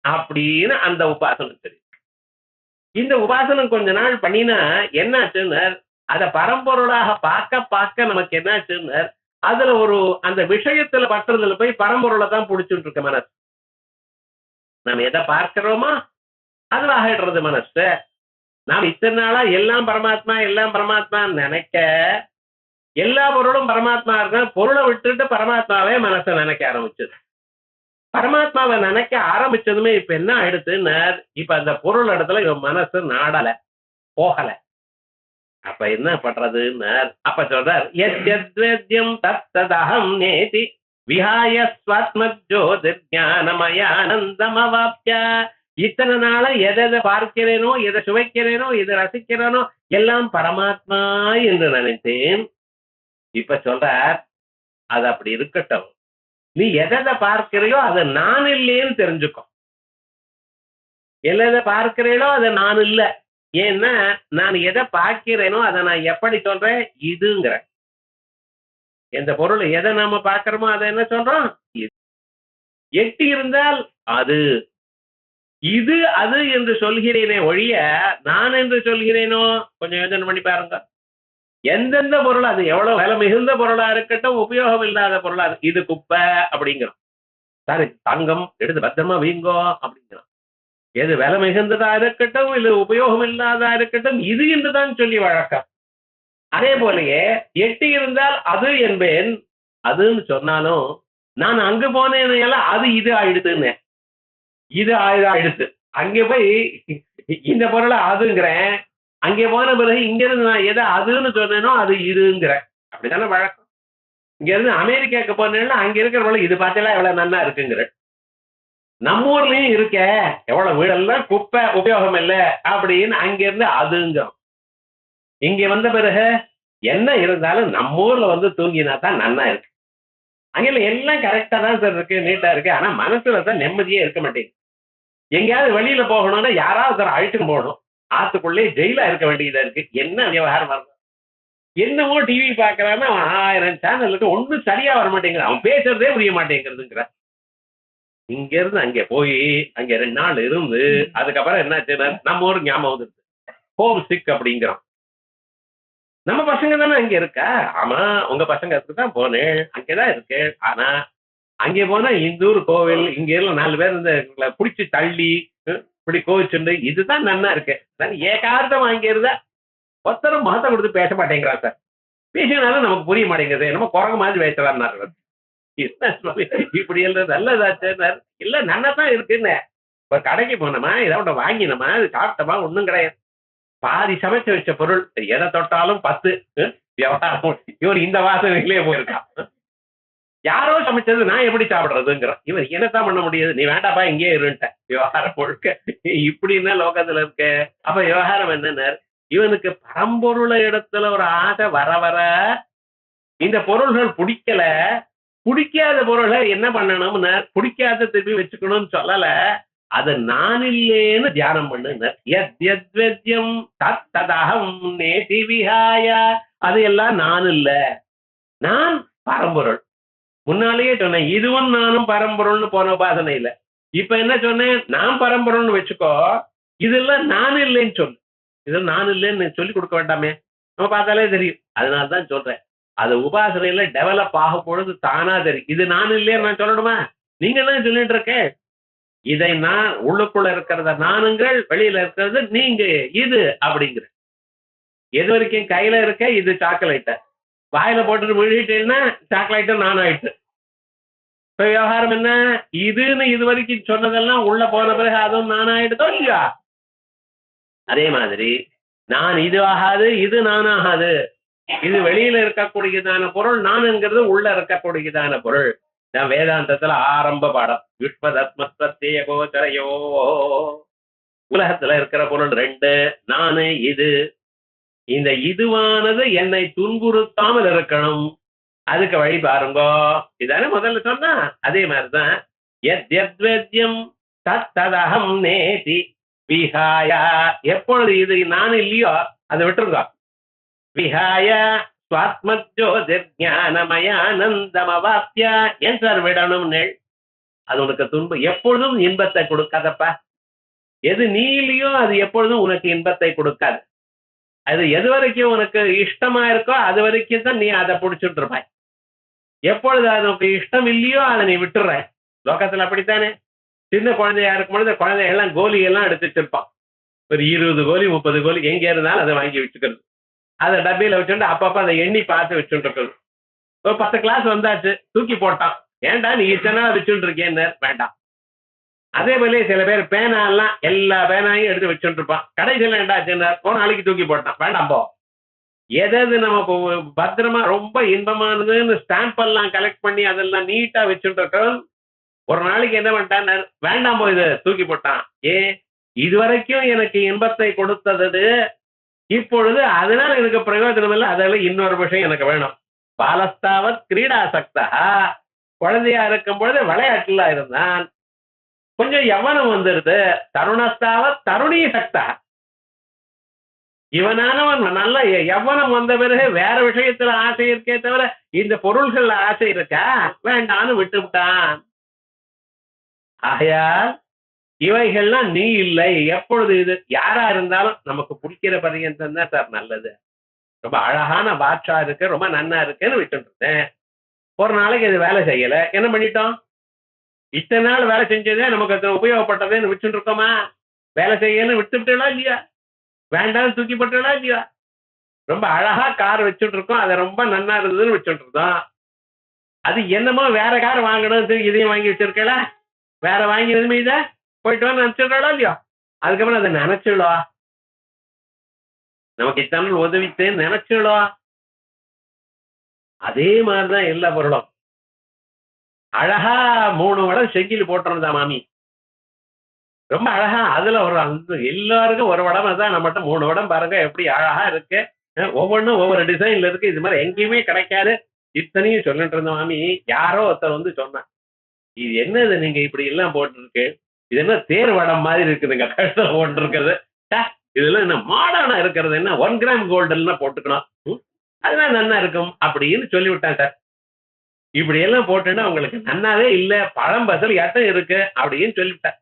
அப்படின்னு அந்த உபாசனம் தெரியும். இந்த உபாசனம் கொஞ்ச நாள் பண்ணினா என்னாச்சுன்னு, அதை பரம்பொருளாக பார்க்க பார்க்க நமக்கு என்னாச்சுன்னு, அதுல ஒரு அந்த விஷயத்துல பற்றுறதுல போய் பரம்பொருளை தான் பிடிச்சுட்டு இருக்க மனசு. நாம் எதை பார்க்கிறோமோ அதுல ஆகிடுறது மனசு. நாம் இத்தனை நாளா எல்லாம் பரமாத்மா எல்லாம் பரமாத்மா நினைக்க, எல்லா பொருளும் பரமாத்மா இருக்க, பொருளை விட்டுட்டு பரமாத்மாவே மனசை நினைக்க ஆரம்பிச்சது. பரமாத்மாவை நினைக்க ஆரம்பிச்சதுமே இப்ப என்ன ஆயிடுச்சுன்னு, இப்ப அந்த பொருள் இடத்துல இவன் மனசு நாடல, போகல. அப்ப என்ன பண்றதுன்னு அப்ப சொல்றார், யத்யத்வேத்யம் தத்ததஹம் நேதி விஹாய ஸ்வாத்மஜ்யோதிர்ஞானமயானந்தமவாப்ய. இத்தனை நாள எதை பார்க்கிறேனோ, எதை சுவைக்கிறேனோ, எதை ரசிக்கிறேனோ எல்லாம் பரமாத்மா என்று நினைத்தேன். இப்ப சொல்றார், அது அப்படி இருக்கட்டும். நீ எதை பார்க்கிறையோ அது நான் இல்லைன்னு தெரிஞ்சுக்கோ. எதை பார்க்கிறேனோ அது நான் இல்லை. ஏன்னா நான் எதை பார்க்கிறேனோ அதை நான் எப்படி சொல்றேன்? இதுங்கிற எந்த பொருள் எதை நாம பார்க்கிறோமோ அதை என்ன சொல்றோம்? இது. எட்டி இருந்தால் அது, இது அது என்று சொல்கிறேனே ஒழிய நான் என்று சொல்கிறேனோ? கொஞ்சம் யோசனை பண்ணி பாருங்க. எந்தெந்த பொருள், அது எவ்வளவு விலை மிகுந்த பொருளா இருக்கட்டும், உபயோகம் இல்லாத பொருளா, இது குப்பை அப்படிங்கிறோம். சாரி தங்கம் எடுத்து பத்திரமா வீங்கோ அப்படிங்கிறான். எது விலை மிகுந்ததா இருக்கட்டும் இல்ல உபயோகம் இல்லாததா இருக்கட்டும் இது என்றுதான் சொல்லி வழக்கம். அதே போலயே எட்டி இருந்தால் அது என்பேன். அதுன்னு சொன்னாலும் நான் அங்க போனேன்னு அது இது ஆயிடுதுன்னு இது ஆயிடுது. அங்கே போய் இந்த பொருளை அதுங்கிறேன். அங்கே போன பிறகு இங்க இருந்து நான் எதை அதுன்னு சொன்னேனோ அது இதுங்கிறேன். அப்படித்தானே வழக்கம். இங்க இருந்து அமெரிக்காவுக்கு போனேன்னா அங்க இருக்கிறவங்க இது பார்த்தா எவ்வளவு நன்னா இருக்குங்கிற. நம்ம ஊர்லயும் இருக்க எவ்வளவு வீடெல்லாம் குப்பை உபயோகம் இல்லை அப்படின்னு அங்க இருந்து அதுங்கிறோம். இங்க வந்த பிறகு என்ன இருந்தாலும் நம்ம ஊர்ல வந்து தூங்கினா தான் நன்னா இருக்கு. அங்க எல்லாம் கரெக்டா தான் சார் இருக்கு, நீட்டா இருக்கு. ஆனா மனசுல தான் நிம்மதியே இருக்க மாட்டேங்குது. எங்கேயாவது வெளியில போகணும்னா யாராவது சார் அழைச்சிட்டு போகணும். ஆத்துக்குள்ளே ஜெயிலா இருக்க வேண்டியதா இருக்கு. என்ன விவகாரம் வரணும். என்னவோ டிவி பாக்குறான்னா அவன் 1000 சேனலுக்கு ஒன்னும் சரியா வர மாட்டேங்கிற. அவன் பேசுறதே புரிய மாட்டேங்கிறதுங்கிற. இங்க இருந்து அங்க போய் அங்க 2 நாள் இருந்து அதுக்கப்புறம் என்னாச்சு நம்ம ஊருக்கு ஞாபகம் வந்துருது. ஹோம் சிக் அப்படிங்கிறோம். நம்ம பசங்க தானே அங்க இருக்கா. ஆமா உங்க பசங்க தான் போனேன் அங்கதான் இருக்கு. ஆனா அங்கே போனா இந்த ஊர் கோவில் இங்க எல்லாம் 4 பேர் இந்த புடிச்சு தள்ளி இப்படி கோவிச்சுண்டு இதுதான் நன்னா இருக்கு. ஏகார்த்தம் அங்க இருந்தா ஒருத்தரும் மகத்தை கொடுத்து பேச மாட்டேங்கிறா சார். பேசினாலும் நமக்கு புரிய மாட்டேங்குது. நம்ம குரங்கு மாதிரி பேசுறாரு. இப்படி எல்லாம் நல்லதாச்சு இல்ல நன்னதான் இருக்குன்னு ஒரு கடைக்கு போனோமா இதை வாங்கினோமா இது சாப்பிட்டோமா ஒண்ணும் கிடையாது. பாதி சமைச்சு வச்ச பொருள் எதை தொட்டாலும் 10 விவகாரம். இவர் இந்த வாசனையிலேயே போயிருக்கான். யாரோ சமைச்சது நான் எப்படி சாப்பிடுறதுங்கிற. இவர் என்னத்தான் பண்ண முடியாது. நீ வேண்டாப்பா இங்கே இருட்ட விவகாரம் முழுக்க இப்படின்னா லோகத்துல இருக்க. அப்ப விவகாரம் என்னன்னு இவனுக்கு பரம்பொருளை இடத்துல ஒரு ஆசை வர வர இந்த பொருள்கள் பிடிக்கல. பிடிக்காத பொருளை என்ன பண்ணணும்னு பிடிக்காத திருப்பி வச்சுக்கணும்னு சொல்லல. அது நான் இல்லேன்னு தியானம் பண்ணுங்க. தத்ததகம் நேதி விஹாய. அது எல்லாம் நான் இல்ல, நான் பரம்பொருள். முன்னாலேயே சொன்னேன் இதுவும் நானும் பரம்பொருள்னு போன உபாசனை இல்ல. இப்ப என்ன சொன்னேன் நான் பரம்பொருள்னு வச்சுக்கோ. இதெல்லாம் நான் இல்லைன்னு சொல்லு. இதெல்லாம் நான் இல்லைன்னு சொல்லி கொடுக்க வேண்டாமே. நம்ம பார்த்தாலே தெரியும். அதனாலதான் சொல்றேன் அது உபாசனையில டெவலப் ஆகும் பொழுது தானா தெரியும். இது நான் இல்லைன்னு நான் சொல்லணுமா? நீங்க தான் சொல்லிட்டு இருக்கேன். இதை நான் உள்ளுக்குள்ள இருக்கிறத நானுங்கள், வெளியில இருக்கிறது நீங்க இது அப்படிங்கிற. எது வரைக்கும் கையில இருக்க இது சாக்லேட்ட வாயில போட்டுட்டு விழுகிட்டேன்னா சாக்லேட்டும் நான் ஆயிட்டு. இப்ப விவகாரம் என்ன இதுன்னு இது வரைக்கும் சொன்னதெல்லாம் உள்ள போன பிறகு அதுவும் நான் ஆயிடுதோ இல்லையா? அதே மாதிரி நான் இது ஆகாது இது நான் ஆகாது. இது வெளியில இருக்கக்கூடியதான பொருள், நானுங்கிறது உள்ள இருக்கக்கூடியதான பொருள். வேதாந்தத்துல ஆரம்ப பாடம் யுஷ்மதத்மஸ்தேய கோச்சரையோ. உலகத்துல இருக்கிற பொருள் 2 நானு இது. இந்த இதுவானது என்னை துன்புறுத்தாமல் இருக்கணும். அதுக்கு வழி பாருங்கோ. இதானே முதல்ல சொன்னா. அதே மாதிரிதான் யத்யத்வேத்யம் தத்ததகம் நேதி விஹாய. எப்பொழுது இது நான் இல்லையோ அதை விட்டுருங்க. விஹாய சுவாத்மஜோதிர்ஞானமயானந்தமவாப்ய. ஏன் சார் விடணும்? அது உனக்கு துன்பம் எப்பொழுதும் இன்பத்தை கொடுக்காதப்பா. எது நீ இல்லையோ அது எப்பொழுதும் உனக்கு இன்பத்தை கொடுக்காது. அது எது வரைக்கும் உனக்கு இஷ்டமா இருக்கோ அது வரைக்கும் தான் நீ அதை பிடிச்சிட்டு இருப்பாய். எப்பொழுது அது உனக்கு இஷ்டம் இல்லையோ அதை நீ விட்டுற. லோகத்துல அப்படித்தானே. சின்ன குழந்தையா இருக்கும் பொழுது குழந்தைகள்லாம் கோலி எல்லாம் எடுத்து வச்சிருப்பான். ஒரு 20 கோலி 30 கோலி எங்க இருந்தாலும் அதை வாங்கி வச்சுக்கிறது. அதை டப்பியில வச்சுட்டு அப்பப்ப அதை எண்ணி பார்த்து வச்சுட்டு இருக்கிறது. ஒரு 10 கிளாஸ் வந்தாச்சு தூக்கி போட்டான். ஏன்டா நீ இத்தனை வச்சுட்டு இருக்கேன்னு. வேண்டாம். அதே போல சில பேர் பேனா எல்லாம் எல்லா பேனாயும் எடுத்து வச்சுட்டு இருப்பான். கடைசியில் ஏண்டாச்சுன்னா போன நாளைக்கு தூக்கி போட்டான். வேண்டாம் போ. எதாவது நமக்கு பத்திரமா ரொம்ப இன்பமானதுன்னு ஸ்டாம்ப் எல்லாம் கலெக்ட் பண்ணி அதெல்லாம் நீட்டா வச்சுட்டு இருக்கோம். ஒரு நாளைக்கு என்ன பண்ணிட்டான், வேண்டாம் போ இதை தூக்கி போட்டான். இது வரைக்கும் எனக்கு இன்பத்தை கொடுத்தது இப்பொழுது அதனால எனக்கு பிரயோஜனம் இல்லை. அதெல்லாம் இன்னொரு விஷயம் எனக்கு வேணும். பாலஸ்தாவத் கிரீடாசக்தா. குழந்தையா இருக்கும் பொழுது விளையாட்டுல இருந்தான். கொஞ்சம் யவனம் வந்துருது. தருணஸ்தாவத் தருணீ சக்தா. இவனானவன் நல்ல யவனம் வந்த பிறகு வேற விஷயத்துல ஆசை இருக்கே தவிர இந்த பொருள்கள்ல ஆசை இருக்கா? வேண்டான்னு விட்டு விட்டான். ஆகையால் இவைகள்லாம் நீ இல்லை. எப்பொழுது இது யாரா இருந்தாலும் நமக்கு பிடிக்கிற பரியந்தம் தான் சார் நல்லது. ரொம்ப அழகான பாட்சா இருக்கு, ரொம்ப நன்னா இருக்குன்னு விட்டுட்டு இருந்தேன். ஒரு நாளைக்கு இது வேலை செய்யல. என்ன பண்ணிட்டோம்? இத்தனை நாள் வேலை செஞ்சதே நமக்கு அத்தனை உபயோகப்பட்டதேன்னு விட்டுட்டு இருக்கோமா? வேலை செய்யன்னு விட்டுட்டா இல்லையா? வேண்டாம்னு தூக்கி போட்டா இல்லையா? ரொம்ப அழகா கார் வச்சுட்டு இருக்கோம், அதை ரொம்ப நன்னா இருந்ததுன்னு வச்சுட்டு இருக்கோம். அது என்னமோ வேற கார் வாங்கணும், இதையும் வாங்கி வச்சிருக்கல, வேற வாங்கினதுமே இதை போயிட்டு வந்து நினைச்சிடா இல்லையா? அதுக்கப்புறம் அதை நினைச்சிடா, நமக்கு இத்தனை உதவித்தேன்னு நினைச்சிடா. அதே மாதிரிதான் எல்லா பொருளும். அழகா 3 வடம் செங்கில் போட்டிருந்தா மாமி, ரொம்ப அழகா. அதுல ஒரு அந்த எல்லாருக்கும் ஒரு வடம் தான், நம்மகிட்ட 3 வடம் பாருங்க எப்படி அழகா இருக்கு. ஒவ்வொன்றும் ஒவ்வொரு டிசைன்ல இருக்கு. இது மாதிரி எங்கேயுமே கிடைக்காது. இத்தனையும் சொல்லிட்டு இருந்த மாமி, யாரோ ஒருத்தர் வந்து சொன்னான், இது என்னது நீங்க இப்படி எல்லாம் போட்டிருக்கு, இது என்ன தேர் வடம் மாதிரி இருக்குதுங்க கழுத்துல போட்டு இருக்கிறது, இதெல்லாம் என்ன மாடர்னா இருக்கிறது, என்ன 1 கிராம் கோல்டுன்னா போட்டுக்கணும், அதெல்லாம் நன்னா இருக்கும் அப்படின்னு சொல்லிவிட்டான் சார். இப்படி எல்லாம் போட்டுன்னா உங்களுக்கு நன்னாவே இல்ல, பழம் பசல் எட்டம் இருக்கு அப்படின்னு சொல்லிவிட்டேன்.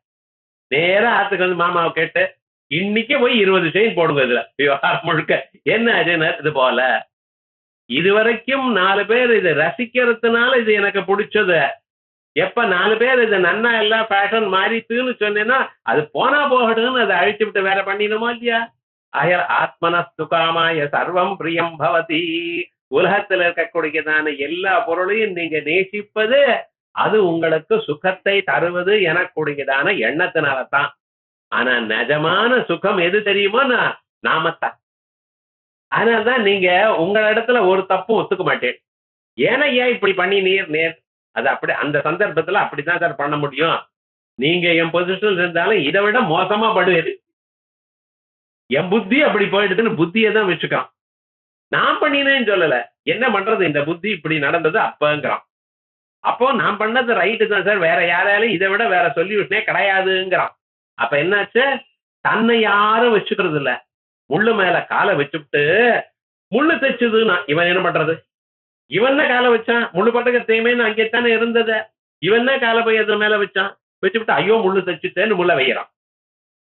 நேரா ஆத்துக்கு வந்து மாமாவை கேட்டு, இன்னைக்கே போய் 20 செயின் போடுங்க இதுல விவகாரம் முழுக்க. என்ன ஆச்சுன்னா, இது போல இதுவரைக்கும் 4 பேர் இதை ரசிக்கிறதுனால இது எனக்கு பிடிச்சது. எப்ப 4 பேர் இது நன்னா எல்லாம் ஃபேஷன் மாறிட்டுன்னு சொன்னேன்னா அது போனா போகட்டும்னு அதை அழிச்சு விட்டு வேற பண்ணிடுமோ இல்லையா? ஆய ஆத்மனஸ்து காமாய சர்வம் பிரியம் பவதி. உலகத்துல இருக்கக்கூடியதான எல்லா பொருளையும் நீங்க நேசிப்பது அது உங்களுக்கு சுகத்தை தருவது எனக்கூடியதான எண்ணத்தினாலதான். ஆனா நிஜமான சுகம் எது தெரியுமோ, நாமத்தான். அதனால்தான் நீங்க உங்க இடத்துல ஒரு தப்பும் ஒத்துக்க மாட்டேன். ஏன்னா ஏன் இப்படி பண்ணி நேர் அது அப்படி அந்த சந்தர்ப்பத்துல அப்படித்தான் சார் பண்ண முடியும். நீங்க என் பொசிஷன் இருந்தாலும் இதை விட மோசமா படுவேது. என் புத்தி அப்படி போயிடுதுன்னு புத்தியை தான் வச்சுக்கான். நான் பண்ணினேன்னு சொல்லல, என்ன பண்றது, இந்த புத்தி இப்படி நடந்தது அப்பங்கிறான். அப்போ நான் பண்ணது ரைட்டு தான் சார், வேற யாராலும் இதை விட வேற சொல்யூஷனே கிடையாதுங்கிறான். அப்ப என்னாச்சு, தன்னை யாரும் வச்சுக்கிறது இல்ல. முள்ளு மேல காலை வச்சுட்டு முள்ளு தைச்சதுன்னா இவன் என்ன பண்றது, இவன் காலை வச்சான், முள்ளு பட்டக தேமைன்னு அங்கேத்தானே இருந்தது, இவன் காலை போய் அது மேல வச்சான், வச்சுவிட்டு ஐயோ முள்ளு தைச்சுட்டேன்னு முள்ள வைக்கிறான்.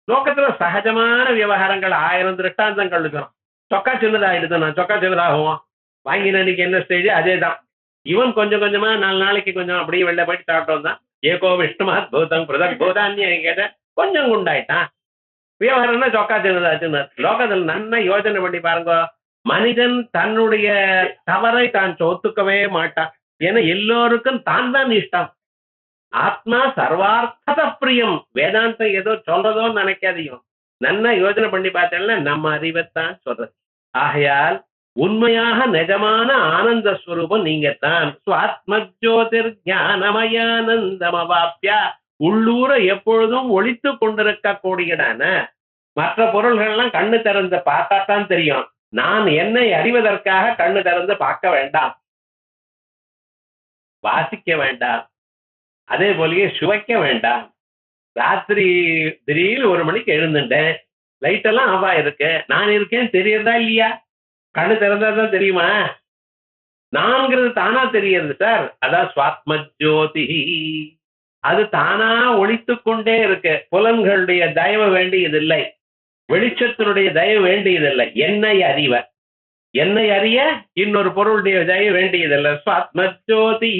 லோகத்துல சகஜமான விவகாரங்கள் 1000 திருஷ்டாந்தங்கள் இருக்கிறோம். சொக்கா சின்னதாயிடுதுன்னா சொக்கா சின்னதாகும், வாங்கின அன்னைக்கு என்ன ஸ்டேஜ் அதேதான். இவன் கொஞ்சம் கொஞ்சமா 4 நாளைக்கு கொஞ்சம் அப்படியே வெளில போயிட்டு சாப்பிட்டோம் தான். ஏகோ விஷ்ணுமாத் பூதம் பிரதக் பூதான்ய கேட்ட கொஞ்சம் குண்டாயிட்டான். விவகாரம்னா சொக்கா சின்னதாச்சுன்னு. லோகத்தில் நன்னா யோசனை பண்ணி பாருங்க, மனிதன் தன்னுடைய தவறை தான் ஒத்துக்கவே மாட்டான். ஏன்னா எல்லோருக்கும் தான் தான் இஷ்டம். ஆத்மா சர்வார்த்த பிரியம். வேதாந்தம் ஏதோ சொல்றதோன்னு நினைக்காதீங்க, நன்னா யோசனை பண்ணி பார்த்தேன்னா நம்ம அறிவைத்தான் சொல்றது. ஆகையால் உண்மையாக நிஜமான ஆனந்த ஸ்வரூபம் நீங்கத்தான். ஆத்மஜோதிர் ஞானமயானந்தமவாப்யா. உள்ளூர எப்பொழுதும் ஒழித்து கொண்டிருக்க கூடியதான மற்ற பொருள்கள் எல்லாம் கண்ணு திறந்து பார்த்தாத்தான் தெரியும். நான் என்னை அறிவதற்காக கண்ணு திறந்து பார்க்க வேண்டாம், வாசிக்க வேண்டாம், அதே போலயே சுவைக்க வேண்டாம். ராத்திரி திடீர்னு 1 மணிக்கு எழுந்துட்டேன், லைட் எல்லாம் ஆஃபா இருக்கு, நான் இருக்கேன் தெரியறதா இல்லையா? கண்ணு திறந்தாதான் தெரியுமா? நான்கிறது தானா தெரியறது சார். அதான் சுவாத்மஜோதி. அது தானா ஒழித்து கொண்டே இருக்கு. புலன்களுடைய தயவு வேண்டியதில்லை, வெளிச்சத்தினுடைய தயவு வேண்டியதில்லை. என்னை அறிவ, என்னை அறிய இன்னொரு பொருளுடைய தயவு வேண்டியதில்லை. சுவாத்மஜோதி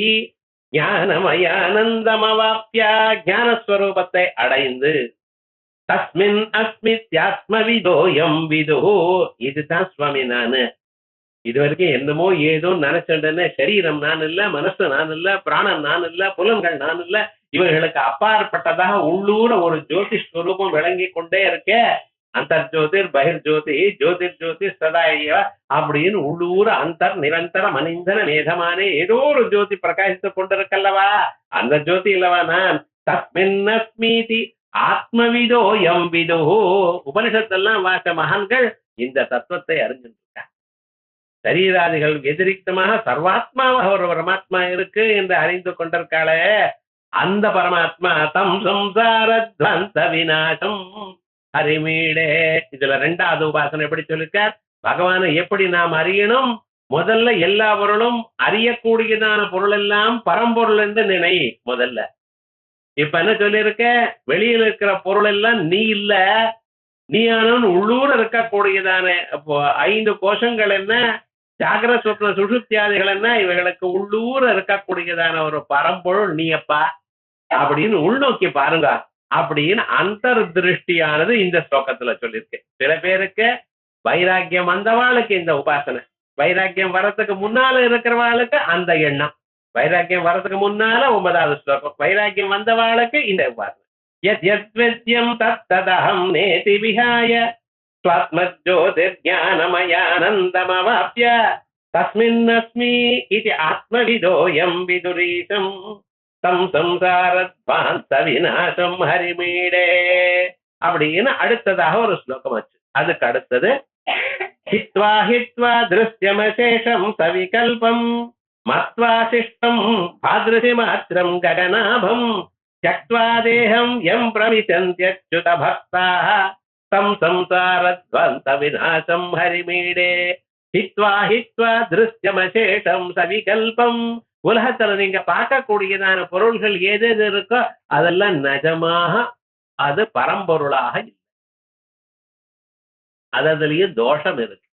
ஞானமயானந்தமவாப்யா. ஞானஸ்வரூபத்தை அடைந்து தஸ்மின் அஸ்மித்யாத்மவிதோயம் விதோ. இதுதான் சுவாமி நானு. இது வரைக்கும் என்னமோ ஏதோ நினைச்சிட்டேன்னு, சரீரம் நான் இல்ல, மனசு நான் இல்ல, பிராணன் நான் இல்ல, புலன்கள் நான் இல்ல, இவர்களுக்கு அப்பாற்பட்டதாக உள்ளூர ஒரு ஜோதிஷ் ஸ்வரூபம் விளங்கி கொண்டே இருக்க. அந்தர் ஜோதிர் பகிர் ஜோதி ஜோதிர் ஜோதி சதாய அப்படின்னு உள்ளூர அந்தர் நிரந்தர மனிதன மேகமானே ஏதோ ஒரு ஜோதி பிரகாசித்துக் கொண்டிருக்கல்லவா, அந்த ஜோதி இல்லவா நான். தஸ்மின் அஸ்மீதி ஆத்மவிதோ எம் விதோ. உபனிஷத்தெல்லாம் வாச மகான்கள் இந்த தத்துவத்தை அறிஞ்சிருக்காங்க. சரீராதிகள் எதிரிக்தமாக சர்வாத்மாவாக ஒரு பரமாத்மா இருக்கு என்று அறிந்து கொண்டிருக்காளே, அந்த பரமாத்மா தம் சம்சாரத்வந்த விநாசம் அறிமீடே. இதுல 2வது உபாசனை எப்படி சொல்லிருக்கார், பகவானை எப்படி நாம் அறியணும். முதல்ல எல்லா பொருளும் அறியக்கூடியதான பொருள் எல்லாம் பரம்பொருள் என்று நினை முதல்ல. இப்ப என்ன சொல்லியிருக்க, வெளியில இருக்கிற பொருள் எல்லாம் நீ இல்ல, நீ ஆனவன் உள்ளூர இருக்கக்கூடியதான 5 கோஷங்கள் என்ன, ஜாகிர சொப்ன சுஷுப்தியாதிகள் என்ன, இவைகளுக்கு உள்ளூர இருக்கக்கூடியதான ஒரு பரம்பொருள் நீ அப்பா. அப்படின்னு உள்நோக்கி பாருங்க அப்படின்னு அந்தர் திருஷ்டியானது இந்த ஸ்லோகத்துல சொல்லியிருக்கு. சில பேருக்கு வைராக்கியம் வந்தவாளுக்கு இந்த உபாசனை, வைராக்கியம் வரத்துக்கு முன்னால இருக்கிறவாளுக்கு அந்த எண்ணம், வைராக்கியம் வரதுக்கு முன்னால 9வது ஸ்லோகம், வைராக்கியம் வந்தவாளுக்கு இந்த உபாசனை. யத் யத் வித்யம் தத்ததஹம் நேதி விஹாய ஸ்வாத்மஜ்யோதிர்ஞானமயானந்தமவாப்ய தஸ்மின்னஸ்மி இதி ஆத்மவிதோயம் விதுரீசம் தம் சம்சாரத்வாந்த விநாசம் ஹரிமீடே அப்படின்னு அடுத்ததாக ஒரு ஸ்லோகம் ஆச்சு. அதுக்கு அடுத்தது ஹித்வா ஹித்வா திருஷ்யமசேஷம் சவிகல்பம் மத்வா சிஷ்டம் பாத்ருசி மாத்திரம் ககனாபம் த்யக்த்வா தேஹம் யம் பிரவிசந்த்யச்யுத பக்தாः தம் சம்சாரத்வாந்த விநாசம் ஹரிமீடே. ஹித்வா ஹித்வா திருஷ்யமசேஷம் சவிகல்பம், உலகத்துல நீங்க பார்க்கக்கூடியதான பொருள்கள் எது எது இருக்கோ அதெல்லாம் நிஜமாக அது பரம்பொருளாக இல்லை, அதுலயே தோஷம் இருக்கு.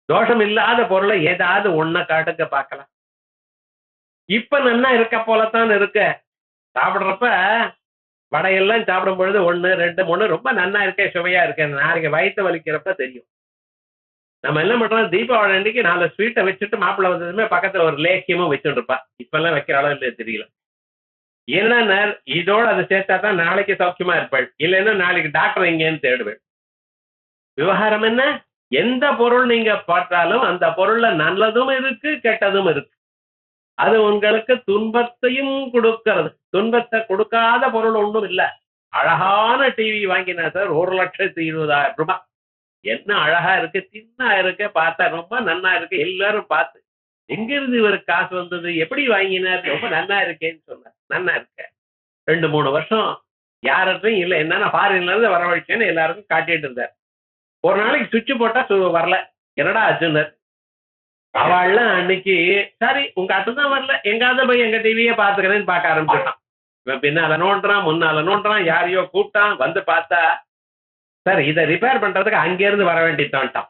தோஷம் இல்லாத பொருளை ஏதாவது ஒன்ன காட்டுக்க பார்க்கலாம். இப்ப நன்னா இருக்க போலத்தான் இருக்க, சாப்பிடுறப்ப வடையெல்லாம் சாப்பிடும் பொழுது 1 2 3 ரொம்ப நன்னா இருக்கே, சுவையா இருக்கேன், நாளைக்கு வயிற்று வலிக்கிறப்ப தெரியும். நம்ம என்ன பண்றோம், தீபாவளி அன்னைக்கு 4 ஸ்வீட்டை வச்சுட்டு மாப்பிள்ளை வந்ததுமே பக்கத்துல ஒரு லேக்கியமும் வச்சுட்டு இருப்பா. இப்ப எல்லாம் வைக்கிற அளவு இல்லையே தெரியல. என்னன்னா இதோட அதை சேர்த்தா தான் நாளைக்கு சௌக்கியமா இருப்பாள், இல்லைன்னா நாளைக்கு டாக்டர் எங்கேன்னு தேடுவேன். விவகாரம் என்ன, எந்த பொருள் நீங்க பார்த்தாலும் அந்த பொருள்ல நல்லதும் இருக்கு கெட்டதும் இருக்கு. அது உங்களுக்கு துன்பத்தையும் கொடுக்கிறது, துன்பத்தை கொடுக்காத பொருள் ஒன்றும் இல்லை. அழகான டிவி வாங்கினா சார் 1,20,000 ரூபாய், என்ன அழகா இருக்கு, சின்ன இருக்கு, பார்த்தா ரொம்ப நன்னா இருக்கு, எல்லாரும் பார்த்து எங்கிருந்து இவருக்கு காசு வந்தது, எப்படி வாங்கினார், ரொம்ப நன்னா இருக்கேன்னு சொன்னார். நன்னா இருக்க 2-3 வருஷம் யார்ட்டையும் இல்லை, என்னன்னா ஃபாரின்ல இருந்து வரவழைச்சேன்னு எல்லாருக்கும் காட்டிட்டு இருந்தார். ஒரு நாளைக்கு சுவிட்ச் போட்டா வரல, என்னடா ஆச்சுன்னார். அவள்லாம் அன்னைக்கு சரி உங்க அட்டம் வரல, எங்காவது போய் எங்க டிவியே பாத்துக்கிறேன்னு பார்க்க ஆரம்பிச்சுட்டான். இவன் பின்னால நோண்டுறான், முன்னால நோண்டுறான், யாரையோ கூப்பிட்டான், வந்து பார்த்தா சார் இதை ரிப்பேர் பண்றதுக்கு அங்க இருந்து வர வேண்டியதான்ட்டான்.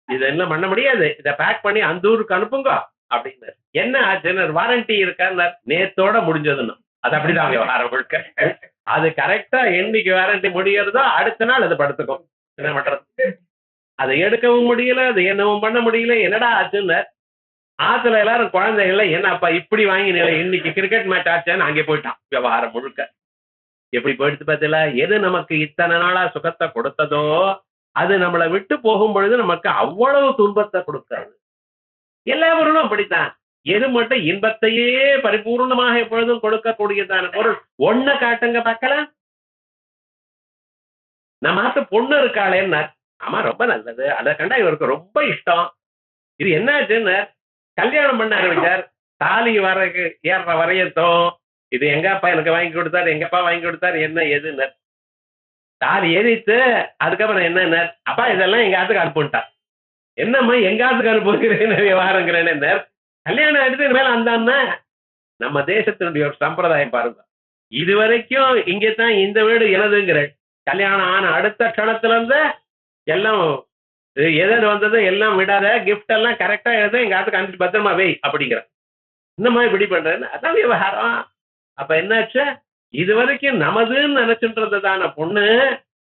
இது என்ன பண்ண முடியாது, இதை பேக் பண்ணி அந்த ஊருக்கு அனுப்புங்க அப்படின்னு. என்ன ஆச்சுன்னு, வாரண்டி இருக்கான்னு, நேத்தோட முடிஞ்சதுன்னு. அது அப்படிதான் விவகாரம் முழுக்க. அது கரெக்டா என்னைக்கு வாரண்டி முடியறதோ அடுத்த நாள் அது படுத்துக்கும். என்ன பண்றது, அதை எடுக்கவும் முடியல, அது என்னவும் பண்ண முடியல. என்னடா ஆச்சுன்னு ஆத்துல எல்லாரும் குழந்தைகள என்னப்பா இப்படி வாங்கினீங்க, இன்னைக்கு கிரிக்கெட் மேட்ச் ஆச்சான்னு அங்கே போயிட்டான். விவகாரம் முழுக்க எப்படி போயிடுத்து பார்த்தல. எது நமக்கு இத்தனை நாளா சுகத்தை கொடுத்ததோ அது நம்மளை விட்டு போகும் பொழுது நமக்கு அவ்வளவு துன்பத்தை கொடுக்கிறது. எல்லா பொருளும் அப்படித்தான். எது மட்டும் இன்பத்தையே பரிபூர்ணமாக எப்பொழுதும் கொடுக்கக்கூடியதான பொருள் ஒன்ன காட்டுங்க பார்க்கலாம். நம்ம பொண்ணு இருக்காளேன்னு, ஆமா ரொம்ப நல்லது, அதை கண்டா இவருக்கு ரொம்ப இஷ்டம். இது என்னாச்சுன்னு கல்யாணம் பண்ண ஆரம்பிச்சார். தாலி ஏற வரையட்டும், இது எங்க அப்பா எனக்கு வாங்கி கொடுத்தாரு, எங்க அப்பா வாங்கி கொடுத்தாரு, என்ன எதுன்னு தாலி ஏறித்து. அதுக்கப்புறம் என்ன, அப்பா இதெல்லாம் எங்க ஆத்துக்கு அனுப்புட்டார். என்னம்மா எங்க ஆத்துக்கு அனுப்புகிறேன்னு விவகாரங்கிறேன். கல்யாணம் எடுத்து மேல அந்த நம்ம தேசத்தினுடைய ஒரு சம்பிரதாயம் பாருங்க. இது வரைக்கும் இங்கதான் இந்த வீடு எனதுங்கிற, கல்யாணம் ஆன அடுத்த க்ஷணத்துல இருந்து எல்லாம் எது வந்தது எல்லாம் விடாத, கிஃப்ட் எல்லாம் கரெக்டா எழுத எங்க ஆத்துக்கு அனுப்பிச்சு பத்திரமா வை அப்படிங்கிற. இன்னமா இப்படி பண்றேன்னு அதான் விவகாரம். அப்ப என்னாச்சு, இது வரைக்கும் நமதுன்னு நினைச்சுன்றதுதான பொண்ணு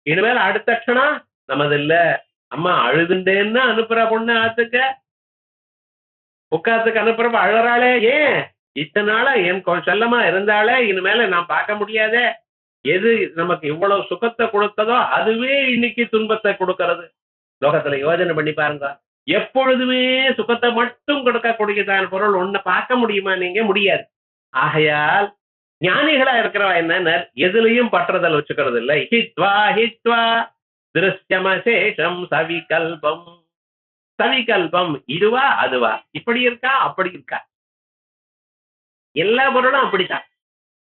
இனிமேல் அடுத்த க்ஷணம் நமது இல்ல. அம்மா அழுதுண்டேன்னு அனுப்புற பொண்ணு ஆத்துக்க, உட்காத்துக்கு அனுப்புறப்ப அழறாளே, ஏன் இத்தனை நாளா என் செல்லமா இருந்தாலே இனிமேல நான் பார்க்க முடியாத. எது நமக்கு இவ்வளவு சுகத்தை கொடுத்ததோ அதுவே இன்னைக்கு துன்பத்தை கொடுக்கிறது. லோகத்துல யோஜனை பண்ணி பாருங்க, எப்பொழுதுமே சுகத்தை மட்டும் கொடுக்கக்கூடியதான பொருள் ஒண்ணு பார்க்க முடியுமா, நீங்க முடியாது. ஆகையால் ஞானிகளா இருக்கிறவா என்ன, எதுலையும் பற்றுதல் வச்சுக்கிறது இல்லை. ஹித்வா ஹித்வா திருஷ்யமசேஷம் சவிகல்பம். சவிகல்பம், இதுவா அதுவா, இப்படி இருக்கா அப்படி இருக்கா, எல்லா பொருளும் அப்படித்தான்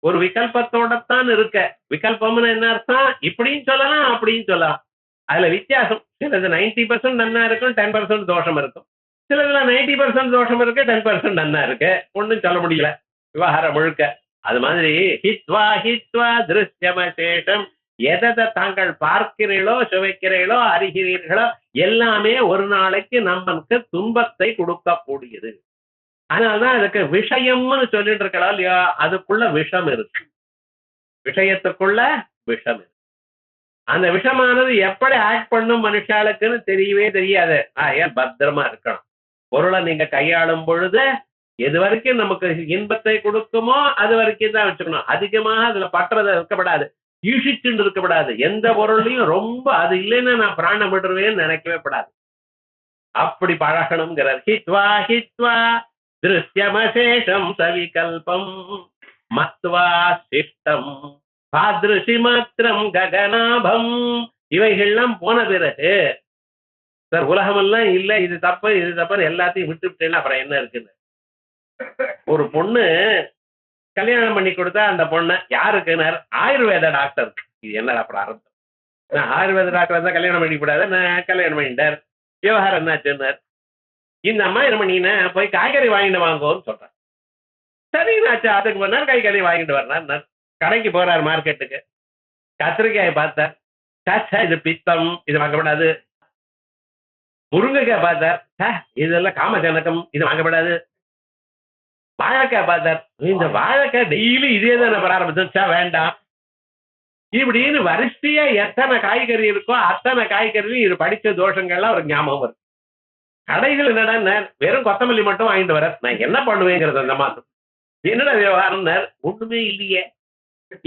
ஒரு விகல்பத்தோடத்தான் இருக்க. விகல்பம்னு என்ன அர்த்தம், இப்படின்னு சொல்லலாம் அப்படின்னு சொல்லலாம். அதுல வித்தியாசம், சிலது 90% நன்னா இருக்கும், 10% தோஷம் இருக்கும். சிலதுல 90% தோஷம் இருக்கு, 10% நன்னா இருக்கு. ஒன்னும் சொல்ல முடியல விவகாரம் முழுக்க. அது மாதிரி ஹித்வா ஹித்வா திருஷ்யமசேஷம், எதை தாங்கள் பார்க்கிறீர்களோ சுவைக்கிறீர்களோ அறிகிறீர்களோ எல்லாமே ஒரு நாளைக்கு நமக்கு துன்பத்தை கொடுக்கக்கூடியது. அதனால்தான் அதுக்கு விஷயம்னு சொல்லிட்டு இருக்கலாம் இல்லையா, அதுக்குள்ள விஷம் இருக்கு. விஷயத்துக்குள்ள விஷம் இருக்கு. அந்த விஷமானது எப்படி ஆக்ட் பண்ணும் மனுஷாளுக்குன்னு தெரியவே தெரியாது. ஏன் பத்திரமா இருக்கணும். பொருளை நீங்க கையாளும் பொழுது எது வரைக்கும் நமக்கு இன்பத்தை கொடுக்குமோ அது வரைக்கும் தான் வச்சுக்கணும். அதிகமாக அதுல பற்றதை இருக்கப்படாது, ஈஷிச்சுண்டு இருக்கப்படாது. எந்த பொருளையும் ரொம்ப அது இல்லைன்னா நான் பிராணம் விடுறவேன்னு நினைக்கவே படாது. அப்படி பழகணுங்கிறார். ஹித்வா ஹித்வா திருஷ்யமசேஷம் சவிகல்பம் மத்வா சிஷ்டம் பாதிருஷி மாத்திரம் ககனாபம். இவைகள்லாம் போன பிறகு சார் உலகமெல்லாம் இல்ல, இது தப்பு இது தப்புன்னு எல்லாத்தையும் விட்டுவிட்டேன்னா அப்புறம் என்ன இருக்குன்னு. ஒரு பொண்ணு கல்யாணம் பண்ணி கொடுத்தா அந்த பொண்ணை யாருக்குனார்? ஆயுர்வேத டாக்டருக்கு. இது என்னடா பிராரம்பம்? நான் ஆயுர்வேத டாக்டர் தான் கல்யாணம் பண்ணிக்கூடாது, நான் கல்யாணம் பண்ணிட்டார். விவகாரம் என்னாச்சுன்னார். இந்த அம்மா என்ன பண்ணினா போய் காய்கறி வாங்கிட்டு வாங்கோன்னு சொல்றேன். சரினாச்சு. அதுக்கு முன்னாள் காய்கறி வாங்கிட்டு வர்றார். கடைக்கு போறாரு மார்க்கெட்டுக்கு. கத்திரிக்காய் பார்த்தார். சாச்சா இது பித்தம், இது வாங்கப்படாது. முருங்கைக்காய் பார்த்தார். இதெல்லாம் காமஜனகம், இது வாங்கப்படாது. வாழைக்காய் பார்த்தார். இந்த வாழைக்காய் டெய்லி இதே தானே ஆரம்பிச்சா வேண்டாம். இப்படின்னு வரிசையா எத்தனை காய்கறி இருக்கோ அத்தனை காய்கறி இது படிச்ச தோஷங்கள்லாம் ஒரு ஞாபகம் வரும். கடைகள் என்னடா வெறும் கொத்தமல்லி மட்டும் வாங்கிட்டு வர, நான் என்ன பண்ணுவேங்கிறது அந்த மாதம். என்னடா விவகாரம்? ஒண்ணுமே இல்லையே.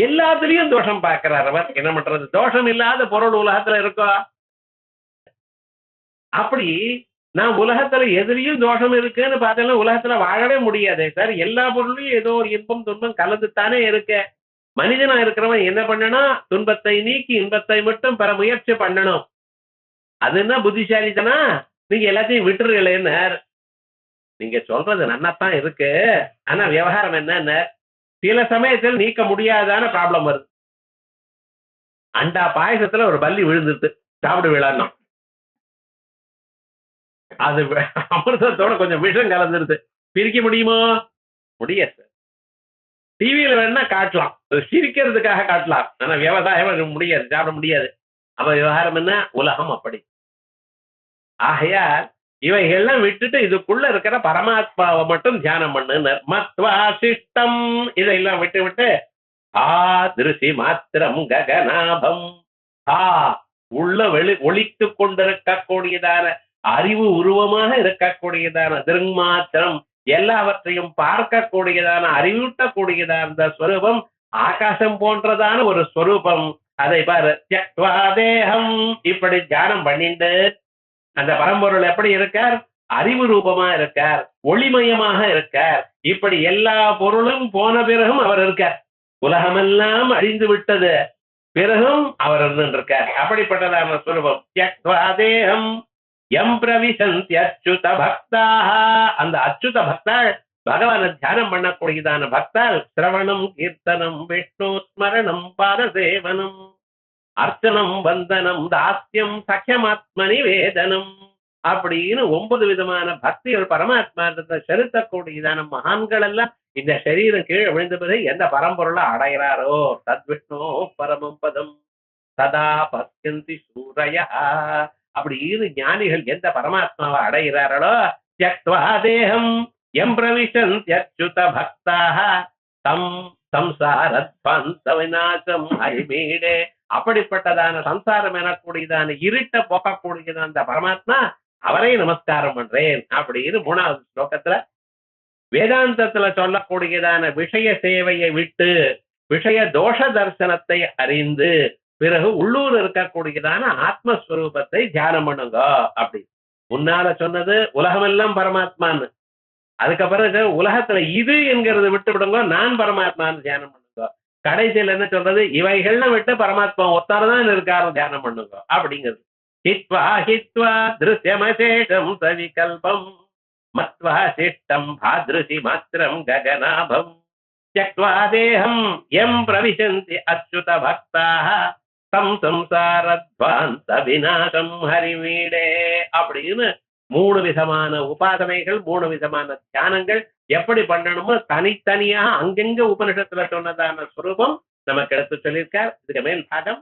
எல்லாத்துலயும் தோஷம் பார்க்கிறார் அவர். என்ன பண்றது? தோஷம் இல்லாத பொருள் உலகத்துல இருக்கோ? அப்படி நான் உலகத்துல எதிரியும் தோஷம் இருக்குன்னு பார்த்தேன்னா உலகத்துல வாழவே முடியாது சார். எல்லா பொருளையும் ஏதோ ஒரு இன்பம் துன்பம் கலந்துத்தானே இருக்க. மனிதனா இருக்கிறவன் என்ன பண்ணணும்? துன்பத்தை நீக்கி இன்பத்தை மட்டும் பெற முயற்சி பண்ணணும். அது என்ன புத்திசாலித்தனா? நீங்க எல்லாத்தையும் விட்டுருங்களேன்னு. நீங்க சொல்றது நன்னாத்தான் இருக்கு, ஆனா விவகாரம் என்ன, சில சமயத்தில் நீக்க முடியாதான ப்ராப்ளம் வருது. அண்டா பாயசத்துல ஒரு பல்லி விழுந்துருது, சாப்பிடு விழான்னா அது அமிர்தத்தோட கொஞ்சம் விஷம் கலந்துருது. பிரிக்க முடியுமோ? முடியாது சார். டிவியில வேணா காட்டலாம், சிரிக்கிறதுக்காக காட்டலாம், ஆனா விவசாயம் முடியாது, சாப்பிட முடியாது. அப்ப விவகாரம் என்ன? உலகம் அப்படி. ஆகையால் இவைகள்லாம் விட்டுட்டு இதுக்குள்ள இருக்கிற பரமாத்மாவை மட்டும் தியானம் பண்ணு. மத்வா சிஷ்டம் இதையெல்லாம் விட்டு விட்டு திருசி மாத்திரம் ககனாபம் உள்ள ஒளித்து கொண்டிருக்கக்கூடியதான அறிவு உருவமாக இருக்கக்கூடியதான திருமாத்திரம் எல்லாவற்றையும் பார்க்கக்கூடியதான அறிவூட்டக்கூடியதான அந்த ஸ்வரூபம் ஆகாசம் போன்றதான ஒரு ஸ்வரூபம். அதை பாரு. தேகம் இப்படி தியானம் பண்ணிட்டு அந்த பரம்பொருள் எப்படி இருக்கார்? அறிவு ரூபமா இருக்கார், ஒளிமயமாக இருக்கார். இப்படி எல்லா பொருளும் போன பிறகும் அவர் இருக்கார். உலகமெல்லாம் அழிந்து விட்டது பிறகும் அவர் இருக்கார். அப்படிப்பட்டதான ஸ்வரூபம். தேகம் எம் பிரவிசந்தி அச்சுத பக்தாக. அந்த அச்சுத பக்தாள், பகவான தியானம் பண்ணக்கூடியதான பக்தாள், சிரவணம் கீர்த்தனம் விஷ்ணு ஸ்மரணம் பாதசேவனம் அர்ச்சனம் வந்தனம் தாஸ்யம் சக்கியமாத்ம நிவேதனம் அப்படின்னு 9 விதமான பக்திகள் பரமாத்மா செலுத்தக்கூடியதான மகான்கள் எல்லாம் இந்த சரீரம் கீழே விழுந்த பிறகு எந்த பரம்பொருளை அடைகிறாரோ தத்விஷ்ணோ பரமம் பதம் சதா பத்யந்தி சூரையா அப்படின்னு ஞானிகள் எந்த பரமாத்மாவை அடைகிறார்களோ த்யக்த்வா தேகம் எம் பிரவிசந்தி அச்சுத பக்தாக தம் சம்சாரத்வந்த விநாசம் ஹரிமீடே. அப்படிப்பட்டதான சம்சாரம் எனக்கூடியதான இருட்ட போக்கக்கூடியதான அந்த பரமாத்மா, அவரை நமஸ்காரம் பண்றேன் அப்படின்னு 3வது ஸ்லோகத்துல வேதாந்தத்துல சொல்லக்கூடியதான விஷய சேவையை விட்டு விஷய தோஷ தரிசனத்தை அறிந்து பிறகு உள்ளூர் இருக்கக்கூடியதான ஆத்மஸ்வரூபத்தை தியானம் பண்ணுங்க. அப்படி முன்னால சொன்னது உலகமெல்லாம் பரமாத்மான்னு, அதுக்கப்புறம் உலகத்துல இது என்கிறத விட்டு விடுங்க, நான் பரமாத்மான்னு தியானம் பண்ணுங்க. கடைசியில் என்ன சொல்றது? இவைகள்லாம் விட்டு பரமாத்மா ஒத்தாரதான் இருக்காரு, தியானம் பண்ணுங்க அப்படிங்கிறது. ஹித்வா ஹித்வா திருஷ்யமசேஷம் சவிகல்பம் மத்வா சிஷ்டம் பாத்ருஷி மாத்திரம் ககனாபம் த்யக்த்வா தேகம் எம் பிரவிசந்தி அச்சுத பக்தாக தம் சம்சாரத்வாந்த விநாசம் ஹரிமீடே அப்படின்னு 3 விதமான உபாசனைகள், 3 விதமான தியானங்கள் எப்படி பண்ணணுமோ தனித்தனியாக அங்கெங்க உபனிஷத்துல சொன்னதான ஸ்வரூபம் நமக்கு எடுத்து சொல்லியிருக்கார். இதுக்கு மேல் பாகம்